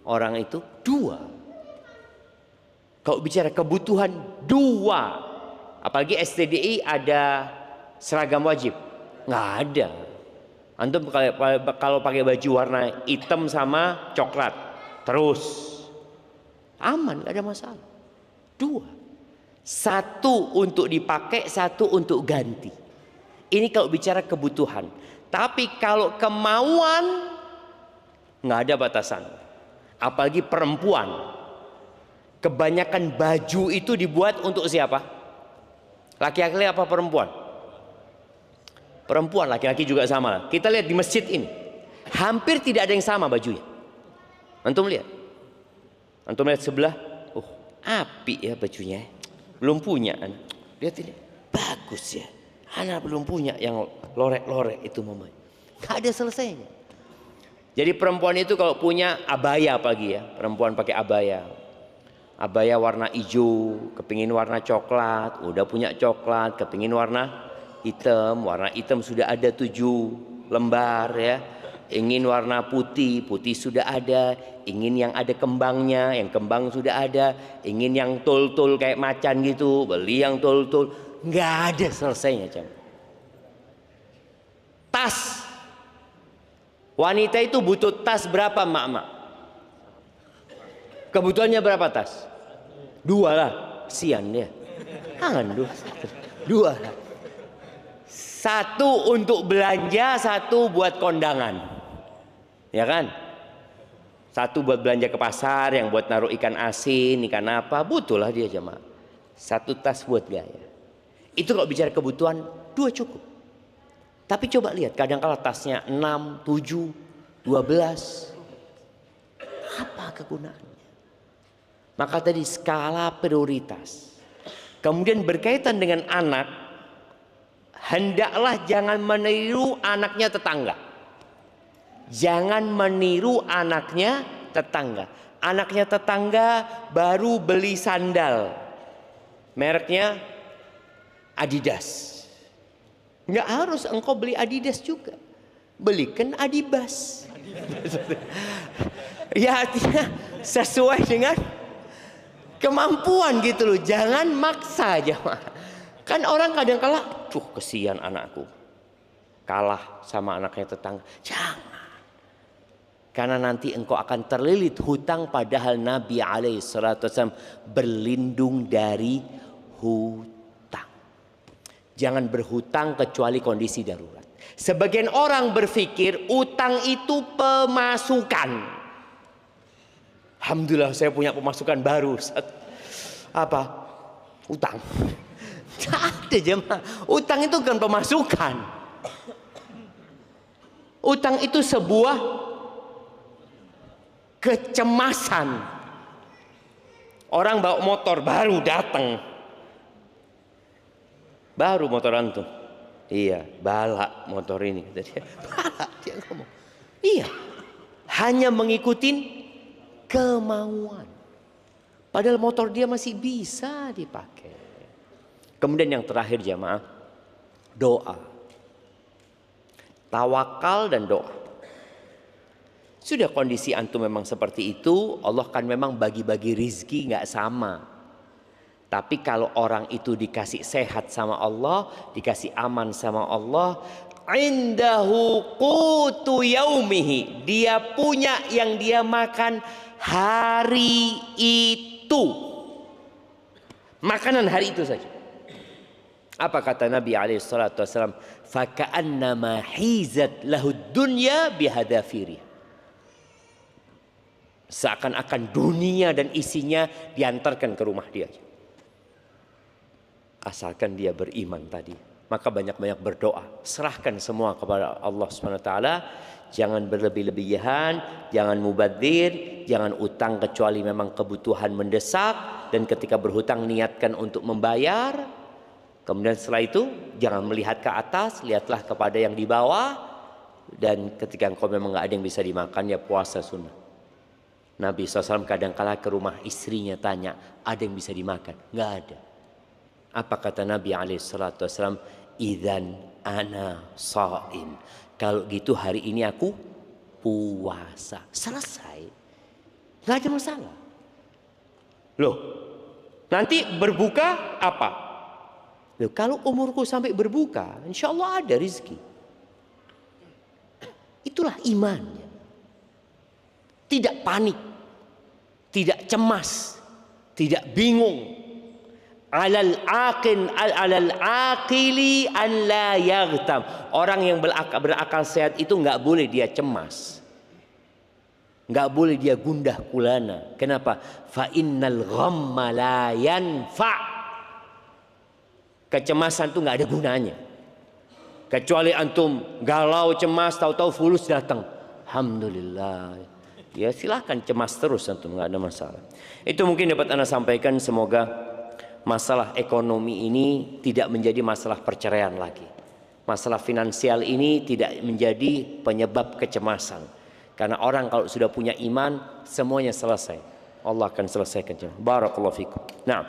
Orang itu 2. Kalau bicara kebutuhan 2. Apalagi STDI ada seragam wajib. Nggak ada. Antum kalau pakai baju warna hitam sama coklat terus aman, gak ada masalah. 2. 1 untuk dipakai, 1 untuk ganti. Ini kalau bicara kebutuhan. Tapi kalau kemauan nggak ada batasan. Apalagi perempuan. Kebanyakan baju itu dibuat untuk siapa? Laki-laki apa perempuan? Perempuan, laki-laki juga sama. Kita lihat di masjid ini, hampir tidak ada yang sama bajunya. Antum lihat sebelah, Api ya bajunya. Belum punya anak. Lihat ini. Bagus ya. Anak belum punya yang lorek-lorek itu mamanya. Gak ada selesainya. Jadi perempuan itu kalau punya abaya pagi ya. Perempuan pakai abaya. Abaya warna hijau, kepingin warna coklat. Udah punya coklat, kepingin warna hitam. Warna hitam sudah ada 7 lembar ya. Ingin warna putih, putih sudah ada. Ingin yang ada kembangnya, yang kembang sudah ada. Ingin yang tul-tul kayak macan gitu, beli yang tul-tul. Nggak ada selesainya jam. Tas. Wanita itu butuh tas berapa mak-mak? Kebutuhannya berapa tas? 2 lah. Sian dia. Jangan 2 lah. 1 untuk belanja, 1 buat kondangan. Ya kan? 1 buat belanja ke pasar, yang buat naruh ikan asin, ikan apa, butuhlah dia jemaah. 1 tas buat gaya. Itu kalau bicara kebutuhan 2 cukup. Tapi coba lihat, kadang-kala tasnya 6, 7, 12. Apa kegunaannya? Maka tadi skala prioritas. Kemudian berkaitan dengan anak, hendaklah jangan meniru anaknya tetangga. Jangan meniru anaknya tetangga. Anaknya tetangga baru beli sandal. Mereknya Adidas. Nggak harus engkau beli Adidas juga. Belikan Adibas. Ya artinya sesuai dengan kemampuan gitu loh. Jangan maksa aja. Kan orang kadang kala, kesian anakku. Kalah sama anaknya tetangga. Jangan. Karena nanti engkau akan terlilit hutang, padahal Nabi SAW berlindung dari hutang. Jangan berhutang kecuali kondisi darurat. Sebagian orang berpikir utang itu pemasukan. Alhamdulillah saya punya pemasukan baru. Apa? Utang. Tidak ada jemaah. Utang itu bukan pemasukan. Utang itu sebuah kecemasan. Orang bawa motor baru datang. Baru motor antum. Iya, balak motor ini. Balak dia ngomong. Iya. Hanya mengikuti kemauan. Padahal motor dia masih bisa dipakai. Kemudian yang terakhir jamaah, doa. Tawakal dan doa. Sudah kondisi antum memang seperti itu, Allah kan memang bagi-bagi rizki nggak sama. Tapi kalau orang itu dikasih sehat sama Allah, dikasih aman sama Allah, indahu qutu yaumihi, dia punya yang dia makan hari itu. Makanan hari itu saja. Apa kata Nabi SAW? Faka'annama hizat lahud dunya bihadafirih. Seakan-akan dunia dan isinya diantarkan ke rumah dia. Asalkan dia beriman tadi. Maka banyak-banyak berdoa. Serahkan semua kepada Allah SWT. Jangan berlebih-lebihan. Jangan mubadzir. Jangan utang kecuali memang kebutuhan mendesak. Dan ketika berhutang niatkan untuk membayar. Kemudian setelah itu jangan melihat ke atas. Lihatlah kepada yang di bawah. Dan ketika engkau memang gak ada yang bisa dimakan, ya puasa sunnah. Nabi SAW kadang-kala ke rumah istrinya tanya, ada yang bisa dimakan? Nggak ada. Apa kata Nabi SAW? Idzan ana shaim. Kalau gitu hari ini aku puasa. Selesai. Nggak ada masalah. Loh, nanti berbuka apa? Loh, kalau umurku sampai berbuka, insya Allah ada rezeki. Itulah imannya. Tidak panik, tidak cemas, tidak bingung. Alal aqili an la yaghtam. Orang yang berakal sehat itu nggak boleh dia cemas, nggak boleh dia gundah gulana. Kenapa? Fa innal ghamma la yanfa. Kecemasan itu nggak ada gunanya. Kecuali antum galau cemas, tahu-tahu fulus datang. Alhamdulillah. ya silahkan cemas terus antum, nggak ada masalah. Itu mungkin dapat Anda sampaikan. Semoga masalah ekonomi ini tidak menjadi masalah perceraian lagi. Masalah finansial ini tidak menjadi penyebab kecemasan. Karena orang kalau sudah punya iman, semuanya selesai. Allah akan selesaikan. Barakallahu fikum. Nah,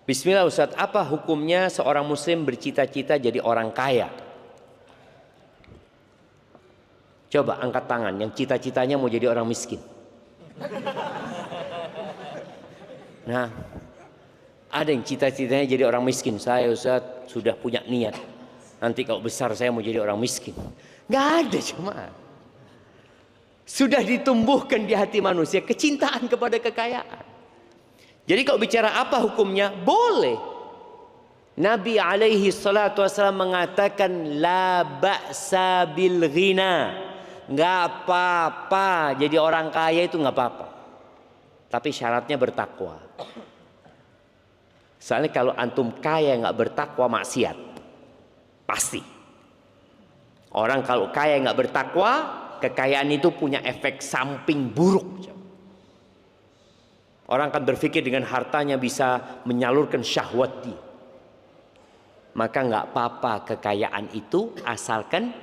bismillah Ustaz, apa hukumnya seorang muslim bercita-cita jadi orang kaya? Coba angkat tangan yang cita-citanya mau jadi orang miskin. Nah, ada yang cita-citanya jadi orang miskin. Saya Ustaz sudah punya niat, nanti kalau besar saya mau jadi orang miskin. Nggak ada, cuma sudah ditumbuhkan di hati manusia kecintaan kepada kekayaan. Jadi kalau bicara apa hukumnya, boleh. Nabi alaihi salatu wasallam mengatakan la ba'sa bil ghina. Nggak apa-apa jadi orang kaya, itu nggak apa-apa. Tapi syaratnya bertakwa. Soalnya kalau antum kaya nggak bertakwa, maksiat. Pasti. Orang kalau kaya nggak bertakwa, kekayaan itu punya efek samping buruk. Orang akan berpikir dengan hartanya bisa menyalurkan syahwat dia. Maka nggak apa-apa kekayaan itu asalkan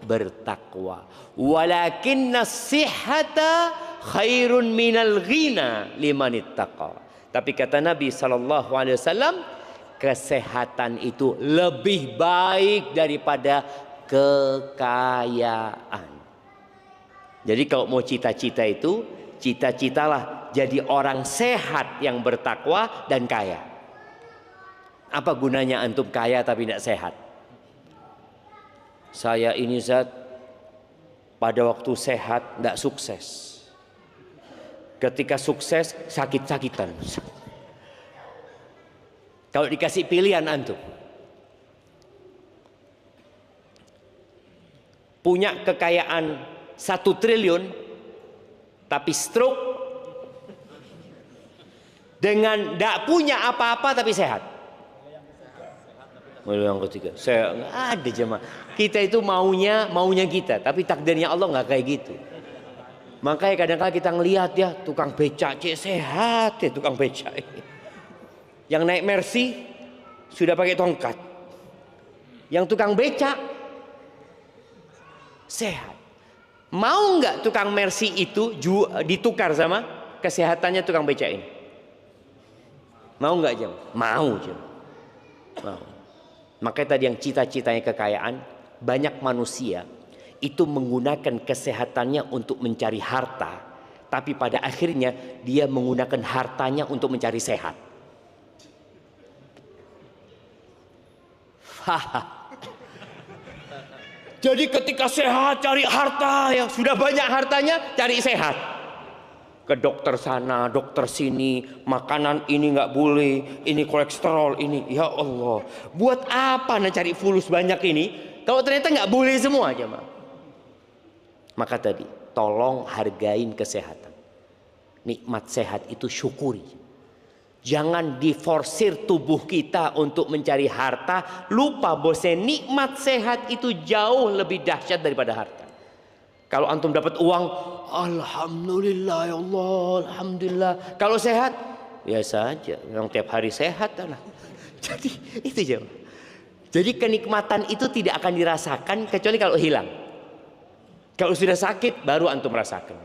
bertakwa. Walakinna sihhata khairun minal ghina liman ittaqa. Tapi kata Nabi SAW, kesehatan itu lebih baik daripada kekayaan. Jadi kalau mau cita-cita itu, cita-citalah jadi orang sehat yang bertakwa dan kaya. Apa gunanya antum kaya tapi tidak sehat? Saya ini Zat, pada waktu sehat tidak sukses. Ketika sukses sakit-sakitan. Kalau dikasih pilihan antum, punya kekayaan 1 triliun tapi stroke, dengan tidak punya apa-apa tapi sehat. Yang ketiga, saya nggak ada jemaah. Kita itu maunya kita, tapi takdirnya Allah nggak kayak gitu. Makanya kadang-kadang kita ngelihat ya tukang becak, sehat ya tukang becak. Yang naik Mercy sudah pakai tongkat. Yang tukang becak sehat. Mau nggak tukang Mercy itu ditukar sama kesehatannya tukang becak ini? Mau nggak jemaah? Mau jemaah. Mau. Makanya tadi yang cita-citanya kekayaan, banyak manusia itu menggunakan kesehatannya untuk mencari harta, tapi pada akhirnya dia menggunakan hartanya untuk mencari sehat. Jadi ketika sehat cari harta, ya sudah banyak hartanya cari sehat. Ke dokter sana, dokter sini, makanan ini nggak boleh, ini kolesterol ini, ya Allah, buat apa nak cari fulus banyak ini kalau ternyata nggak boleh semua jemaah. Maka tadi tolong hargain kesehatan, nikmat sehat itu syukuri. Jangan diforsir tubuh kita untuk mencari harta, lupa bahwa nikmat sehat itu jauh lebih dahsyat daripada harta. Kalau antum dapat uang, alhamdulillah ya Allah, alhamdulillah. Kalau sehat, biasa aja. Yang tiap hari sehat lah. Jadi itu aja. Jadi kenikmatan itu tidak akan dirasakan kecuali kalau hilang. Kalau sudah sakit, baru antum rasakan.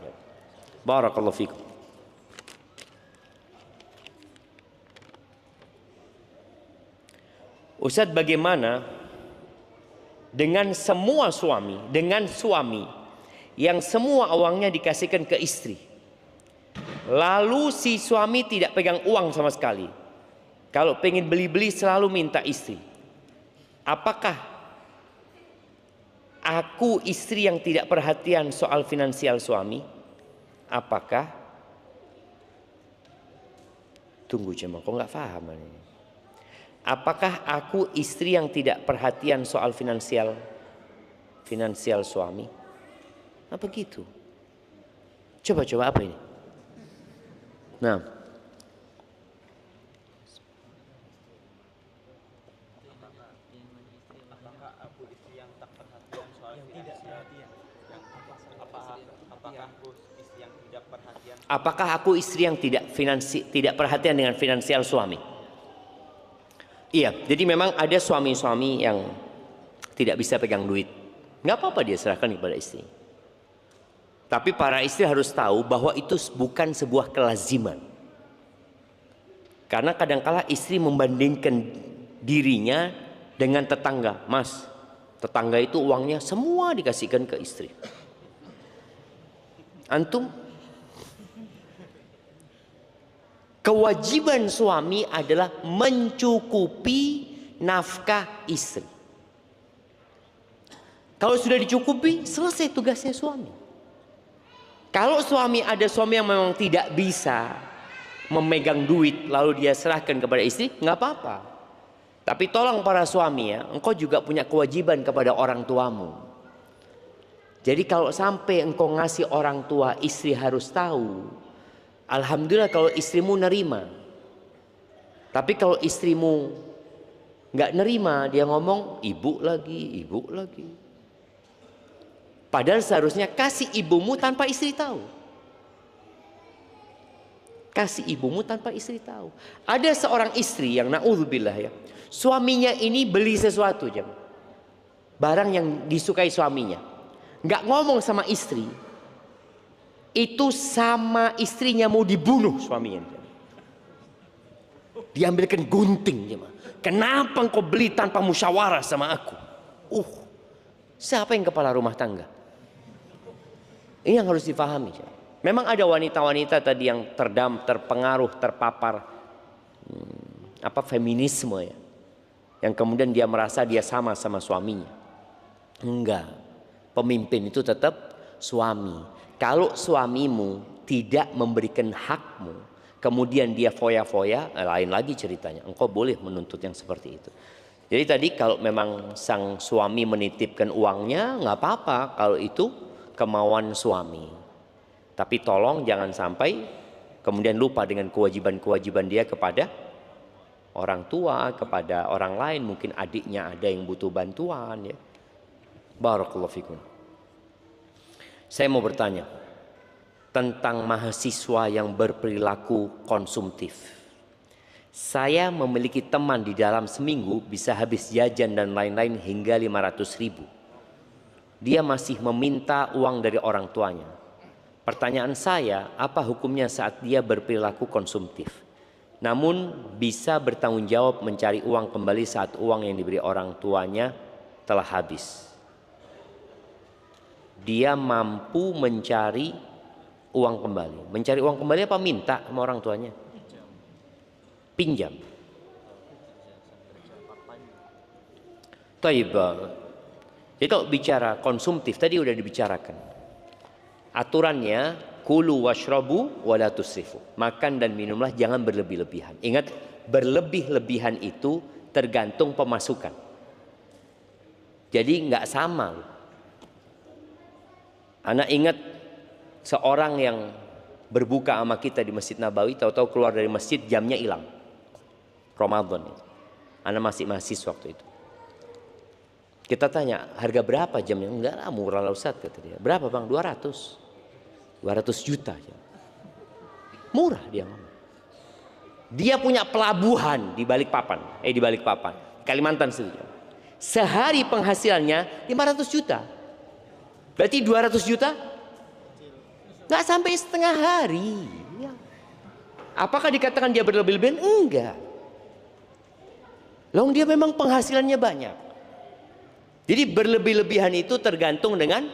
Barakallahu fikum. Ustaz, bagaimana dengan semua suami, yang semua uangnya dikasihkan ke istri, lalu si suami tidak pegang uang sama sekali, kalau pengen beli-beli selalu minta istri, apakah aku istri yang tidak perhatian soal finansial suami? Apakah tunggu jemaah, kok nggak paham ini? Apakah aku istri yang tidak perhatian soal finansial suami? Apa gitu? Coba apa ini? Nah, Apakah aku istri yang tidak perhatian dengan finansial suami? Iya, jadi memang ada suami-suami yang tidak bisa pegang duit. Nggak apa-apa dia serahkan kepada istri. Tapi para istri harus tahu bahwa itu bukan sebuah kelaziman. Karena kadangkala istri membandingkan dirinya dengan tetangga. Mas, tetangga itu uangnya semua dikasihkan ke istri. Antum? Kewajiban suami adalah mencukupi nafkah istri. Kalau sudah dicukupi, selesai tugasnya suami. Kalau ada suami yang memang tidak bisa memegang duit lalu dia serahkan kepada istri, nggak apa-apa. Tapi tolong para suami ya, engkau juga punya kewajiban kepada orang tuamu. Jadi kalau sampai engkau ngasih orang tua, istri harus tahu. Alhamdulillah kalau istrimu nerima. Tapi kalau istrimu nggak nerima, dia ngomong ibu lagi. Padahal seharusnya kasih ibumu tanpa istri tahu. Kasih ibumu tanpa istri tahu. Ada seorang istri yang na'udzubillah ya, suaminya ini beli sesuatu jam, barang yang disukai suaminya, nggak ngomong sama istri, itu sama istrinya mau dibunuh suaminya. Diambilkan gunting jam. Kenapa engkau beli tanpa musyawarah sama aku? Siapa yang kepala rumah tangga? Ini yang harus difahami. Memang ada wanita-wanita tadi yang terpengaruh, terpapar feminisme ya, yang kemudian dia merasa dia sama suaminya. Enggak, pemimpin itu tetap suami. Kalau suamimu tidak memberikan hakmu, kemudian dia foya-foya, lain lagi ceritanya. Engkau boleh menuntut yang seperti itu. Jadi tadi kalau memang sang suami menitipkan uangnya, nggak apa-apa kalau itu kemauan suami. Tapi tolong jangan sampai kemudian lupa dengan kewajiban-kewajiban dia kepada orang tua, kepada orang lain. Mungkin adiknya ada yang butuh bantuan ya. Barakallahu fikum. Saya mau bertanya tentang mahasiswa yang berperilaku konsumtif. Saya memiliki teman di dalam seminggu bisa habis jajan dan lain-lain hingga 500.000. Dia masih meminta uang dari orang tuanya. Pertanyaan saya, apa hukumnya saat dia berperilaku konsumtif? Namun bisa bertanggung jawab mencari uang kembali saat uang yang diberi orang tuanya telah habis. Dia mampu mencari uang kembali. Mencari uang kembali apa minta sama orang tuanya? Pinjam. Taibah. Jadi kalau bicara konsumtif tadi udah dibicarakan. Aturannya kulu washrabu wala tusrifu. Makan dan minumlah jangan berlebih-lebihan. Ingat, berlebih-lebihan itu tergantung pemasukan. Jadi nggak sama. Anak ingat seorang yang berbuka sama kita di Masjid Nabawi, tahu-tahu keluar dari masjid jamnya hilang. Ramadan itu. Anak masih mahasiswa waktu itu. Kita tanya, harga berapa jamnya? Enggak lah, murah lah Ustaz, kata dia. Berapa bang? 200 juta. Murah dia ngomong. Dia punya pelabuhan di Balikpapan. Di Balikpapan, Kalimantan sendiri. Sehari penghasilannya 500 juta. Berarti 200 juta? Nggak sampai setengah hari. Apakah dikatakan dia berlebih-lebihan? Enggak. Loh, dia memang penghasilannya banyak. Jadi berlebih-lebihan itu tergantung dengan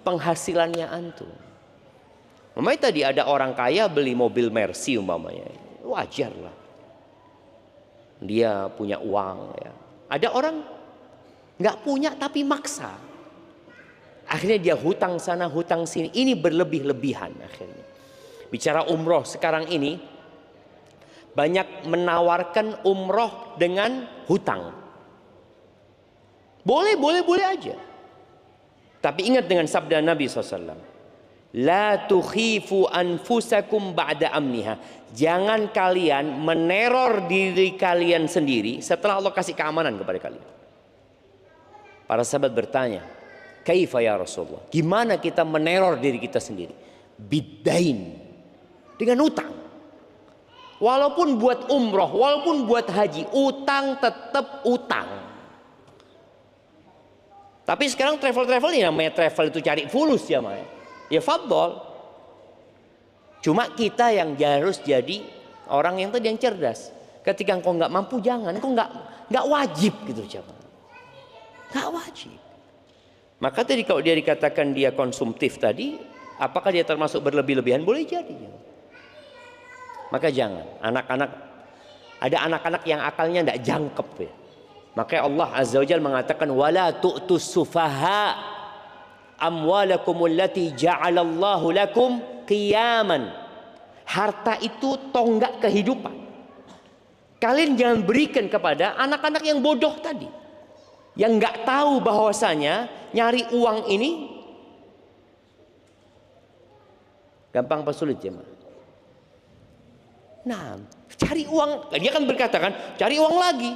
penghasilannya antum. Umpamanya tadi ada orang kaya beli mobil Mercy umpamanya, wajar lah. Dia punya uang ya. Ada orang nggak punya tapi maksa. Akhirnya dia hutang sana hutang sini. Ini berlebih-lebihan akhirnya. Bicara umroh sekarang ini banyak menawarkan umroh dengan hutang. Boleh aja. Tapi ingat dengan sabda Nabi SAW. La tukhifu anfusakum ba'da amniha. Jangan kalian meneror diri kalian sendiri setelah Allah kasih keamanan kepada kalian. Para sahabat bertanya, Kaifa ya Rasulullah? Gimana kita meneror diri kita sendiri? Biddain, dengan utang. Walaupun buat umroh, walaupun buat haji, utang tetap utang. Tapi sekarang travel ini namanya travel itu cari fulus ya, Maya. Ya fadol. Cuma kita yang harus jadi orang yang tadi yang cerdas. Ketika engkau nggak mampu, jangan. Engkau nggak wajib gitu, coba. Nggak wajib. Maka tadi kalau dia dikatakan dia konsumtif tadi, apakah dia termasuk berlebih-lebihan? Boleh jadi. Maka jangan. Ada anak-anak yang akalnya tidak jangkep ya. Makanya Allah Azza wa Jalla mengatakan wala tu'tus sufaha amwalakum allati ja'alallahu lakum qiyaman. Harta itu tonggak kehidupan. Kalian jangan berikan kepada anak-anak yang bodoh tadi, yang nggak tahu bahwasanya nyari uang ini gampang apa sulit ya, Ma? Nah, cari uang, dia kan berkata kan, cari uang lagi.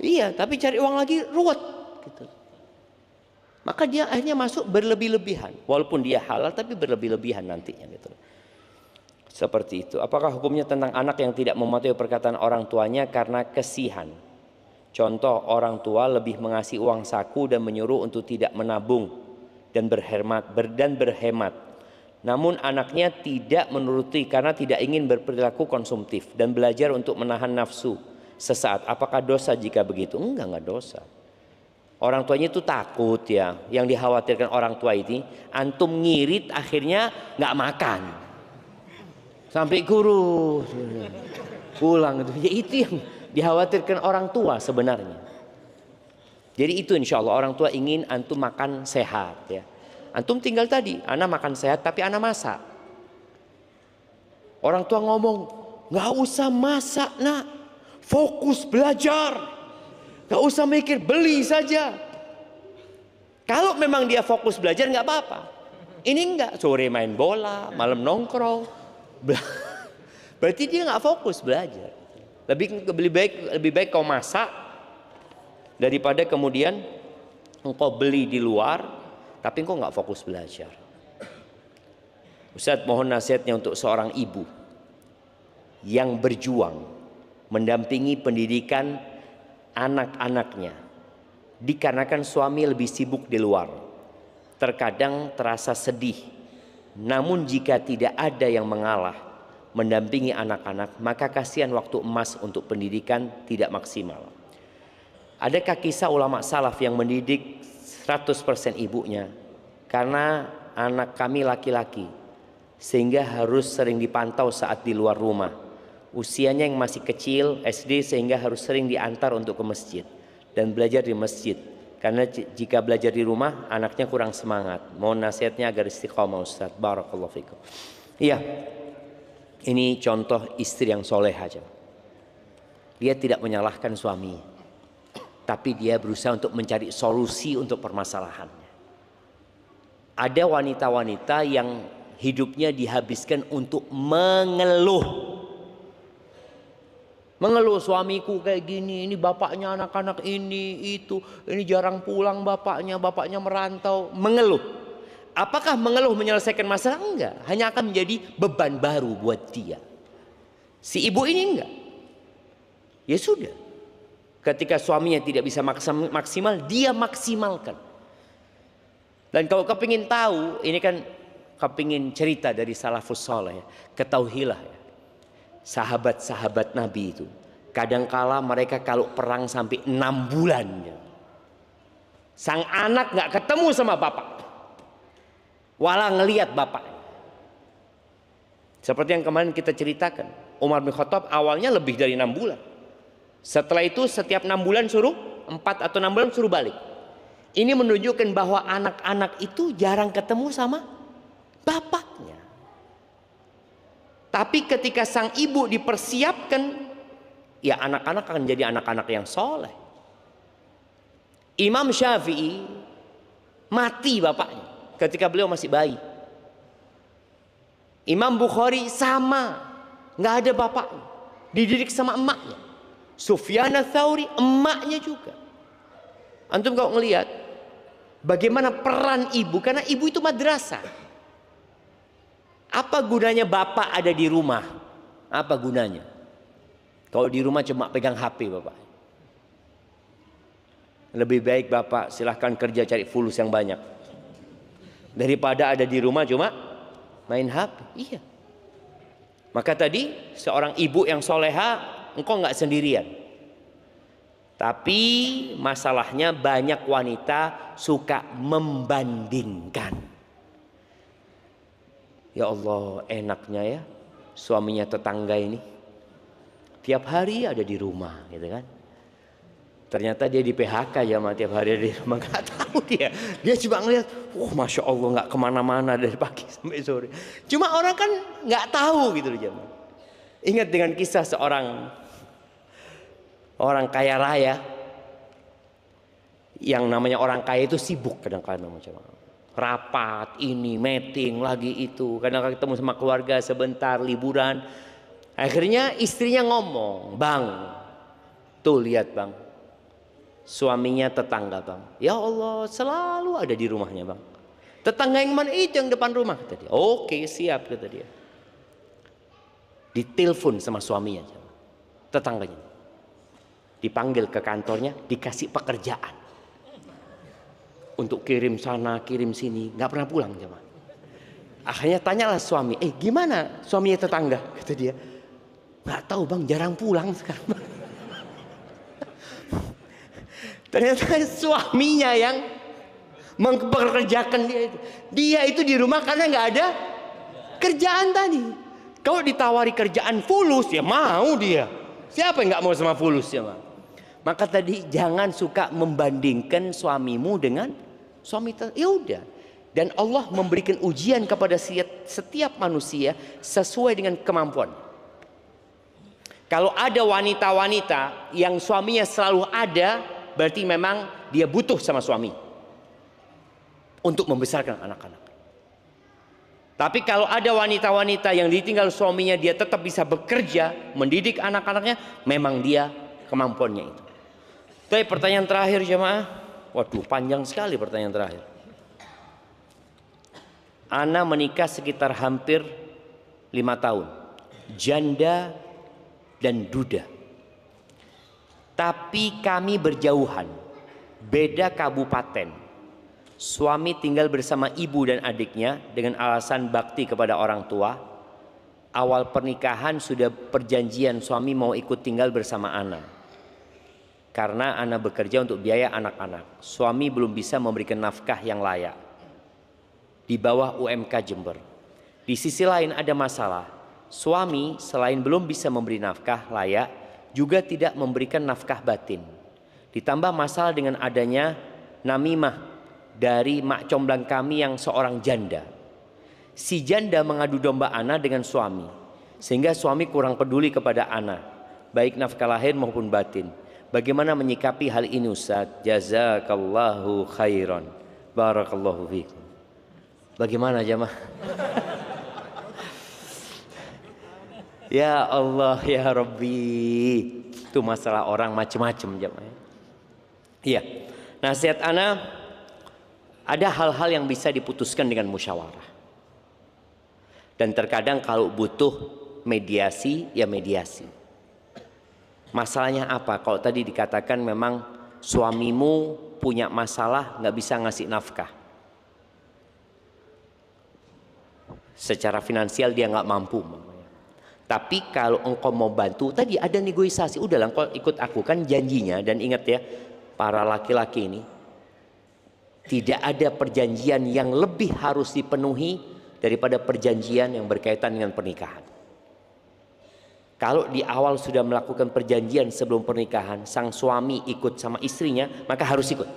Iya, tapi cari uang lagi ruwet gitu. Maka dia akhirnya masuk berlebih-lebihan, walaupun dia halal tapi berlebih-lebihan nantinya gitu. Seperti itu. Apakah hukumnya tentang anak yang tidak mematuhi perkataan orang tuanya karena kesihan? Contoh, orang tua lebih mengasihi uang saku dan menyuruh untuk tidak menabung dan berhemat. Namun anaknya tidak menuruti karena tidak ingin berperilaku konsumtif dan belajar untuk menahan nafsu sesaat. Apakah dosa jika begitu? Enggak dosa. Orang tuanya itu takut ya. Yang dikhawatirkan orang tua ini, antum ngirit akhirnya nggak makan. Sampai kurus. Pulang itu. Ya itu yang dikhawatirkan orang tua sebenarnya. Jadi itu insya Allah orang tua ingin antum makan sehat ya. Antum tinggal tadi, anak makan sehat tapi anak masak. Orang tua ngomong, nggak usah masak nak, fokus belajar, nggak usah mikir, beli saja. Kalau memang dia fokus belajar nggak apa-apa. Ini enggak, sore main bola, malam nongkrong. Berarti dia nggak fokus belajar. Lebih baik kau masak daripada kemudian engkau beli di luar tapi engkau nggak fokus belajar. Ustadz mohon nasihatnya untuk seorang ibu yang berjuang mendampingi pendidikan anak-anaknya dikarenakan suami lebih sibuk di luar. Terkadang terasa sedih. Namun jika tidak ada yang mengalah mendampingi anak-anak, maka kasihan waktu emas untuk pendidikan tidak maksimal. Adakah kisah ulama salaf yang mendidik 100% ibunya? Karena anak kami laki-laki sehingga harus sering dipantau saat di luar rumah. Usianya yang masih kecil SD sehingga harus sering diantar untuk ke masjid dan belajar di masjid. Karena jika belajar di rumah anaknya kurang semangat. Mohon nasihatnya agar istiqomah Ustaz. Barakallahu fikum. Iya. Ini contoh istri yang soleh aja. Dia tidak menyalahkan suami, tapi dia berusaha untuk mencari solusi untuk permasalahannya. Ada wanita-wanita yang hidupnya dihabiskan untuk mengeluh. Mengeluh, suamiku kayak gini, ini bapaknya anak-anak ini jarang pulang bapaknya merantau. Mengeluh. Apakah mengeluh menyelesaikan masalah? Enggak, hanya akan menjadi beban baru buat dia. Si ibu ini enggak. Ya sudah. Ketika suaminya tidak bisa maksimal, dia maksimalkan. Dan kalau kepingin tahu, ini kan kepingin cerita dari salafus saleh, ketahuilah ya, sahabat-sahabat Nabi itu kadangkala mereka kalau perang sampai 6 bulan ya. Sang anak nggak ketemu sama bapak, walau ngelihat bapak. Seperti yang kemarin kita ceritakan, Umar bin Khattab awalnya lebih dari 6 bulan. Setelah itu setiap 6 bulan suruh, 4 atau 6 bulan suruh balik. Ini menunjukkan bahwa anak-anak itu jarang ketemu sama bapaknya. Tapi ketika sang ibu dipersiapkan, ya anak-anak akan jadi anak-anak yang soleh. Imam Syafi'i mati bapaknya ketika beliau masih bayi. Imam Bukhari sama, nggak ada bapaknya, dididik sama emaknya. Sufyan ats-Tsauri emaknya juga. Antum kalau ngelihat Bagaimana peran ibu? Karena ibu itu madrasah. Apa gunanya bapak ada di rumah? Apa gunanya? Kalau di rumah cuma pegang HP bapak. Lebih baik bapak silahkan kerja cari fulus yang banyak. Daripada ada di rumah cuma main HP. Iya. Maka tadi seorang ibu yang soleha, engkau nggak sendirian. Tapi masalahnya banyak wanita suka membandingkan. Ya Allah, enaknya ya suaminya tetangga ini tiap hari ada di rumah, gitu kan? Ternyata dia di PHK ya, tiap hari ada di rumah, nggak tahu dia. Dia cuma ngeliat, masya Allah nggak kemana-mana dari pagi sampai sore. Cuma orang kan nggak tahu gitu loh jemaah. Ingat dengan kisah seorang orang kaya raya, yang namanya orang kaya itu sibuk kadang-kadang macam rapat ini, meeting lagi itu, kadang-kadang ketemu sama keluarga sebentar, liburan. Akhirnya istrinya ngomong, bang, tuh lihat bang, suaminya tetangga bang, ya Allah selalu ada di rumahnya bang. Tetangga yang mana? Itu yang depan rumah, kata dia. Oke siap, kata dia. Ditelepon sama suaminya, tetangganya, dipanggil ke kantornya, dikasih pekerjaan untuk kirim sana kirim sini, nggak pernah pulang jemaah. Akhirnya tanyalah suami, gimana suaminya tetangga? Kata dia, nggak tahu bang, jarang pulang sekarang. Ternyata suaminya yang mempekerjakan dia itu di rumah karena nggak ada kerjaan tadi. Kalau ditawari kerjaan fulus ya mau dia. Siapa yang nggak mau sama fulus ya bang? Maka tadi jangan suka membandingkan suamimu dengan suami. Ya udah. Dan Allah memberikan ujian kepada setiap manusia sesuai dengan kemampuan. Kalau ada wanita-wanita yang suaminya selalu ada, berarti memang dia butuh sama suami untuk membesarkan anak-anak. Tapi kalau ada wanita-wanita yang ditinggal suaminya, dia tetap bisa bekerja, mendidik anak-anaknya, memang dia kemampuannya itu. Tapi pertanyaan terakhir jemaah, waduh panjang sekali pertanyaan terakhir. Ana menikah sekitar hampir 5 tahun, janda dan duda. Tapi kami berjauhan, beda kabupaten. Suami tinggal bersama ibu dan adiknya dengan alasan bakti kepada orang tua. Awal pernikahan sudah perjanjian suami mau ikut tinggal bersama Ana. Karena Ana bekerja untuk biaya anak-anak. Suami belum bisa memberikan nafkah yang layak. Di bawah UMK Jember. Di sisi lain ada masalah. Suami selain belum bisa memberi nafkah layak, juga tidak memberikan nafkah batin. Ditambah masalah dengan adanya namimah dari mak comblang kami yang seorang janda. Si janda mengadu domba Ana dengan suami, sehingga suami kurang peduli kepada Ana, baik nafkah lahir maupun batin. Bagaimana menyikapi hal ini Ustaz? Jazakallahu khairan. Barakallahu fiikum. Bagaimana jemaah? Ya Allah ya Rabbi. Itu masalah orang macam-macam jemaah. Iya. Nasihat Ana, ada hal-hal yang bisa diputuskan dengan musyawarah. Dan terkadang kalau butuh mediasi, ya mediasi. Masalahnya apa? Kalau tadi dikatakan memang suamimu punya masalah, nggak bisa ngasih nafkah. Secara finansial dia nggak mampu. Tapi kalau engkau mau bantu, tadi ada negosiasi. Udahlah engkau ikut aku, kan janjinya. Dan ingat ya, para laki-laki ini, tidak ada perjanjian yang lebih harus dipenuhi daripada perjanjian yang berkaitan dengan pernikahan. Kalau di awal sudah melakukan perjanjian sebelum pernikahan, sang suami ikut sama istrinya, maka harus ikut.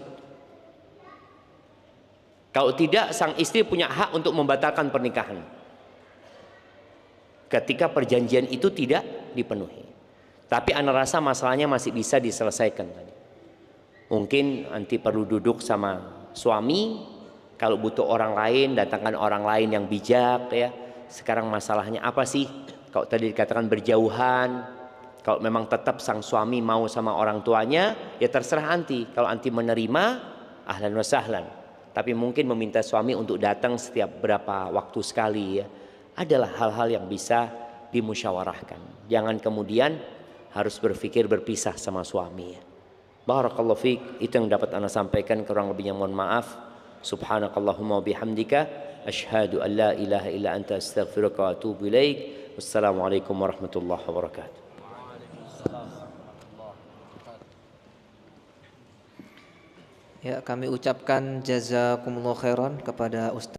Kalau tidak, sang istri punya hak untuk membatalkan pernikahan ketika perjanjian itu tidak dipenuhi. Tapi ana rasa masalahnya masih bisa diselesaikan tadi. Mungkin nanti perlu duduk sama suami, kalau butuh orang lain, datangkan orang lain yang bijak ya. Sekarang masalahnya apa sih? Kalau tadi dikatakan berjauhan, kalau memang tetap sang suami mau sama orang tuanya, ya terserah anti. Kalau anti menerima, ahlan wa sahlan. tapi mungkin meminta suami untuk datang setiap berapa waktu sekali ya, adalah hal-hal yang bisa dimusyawarahkan. Jangan kemudian harus berpikir berpisah sama suami ya. Barakallahu fiik, itu yang dapat Anda sampaikan, kurang lebihnya mohon maaf. Subhanakallahumma bihamdika asyhadu an la ilaha illa anta astaghfiruka wa atubu ilaik. Wassalamualaikum warahmatullahi wabarakatuh. Ya, kami ucapkan jazakumullah khairan kepada Ustaz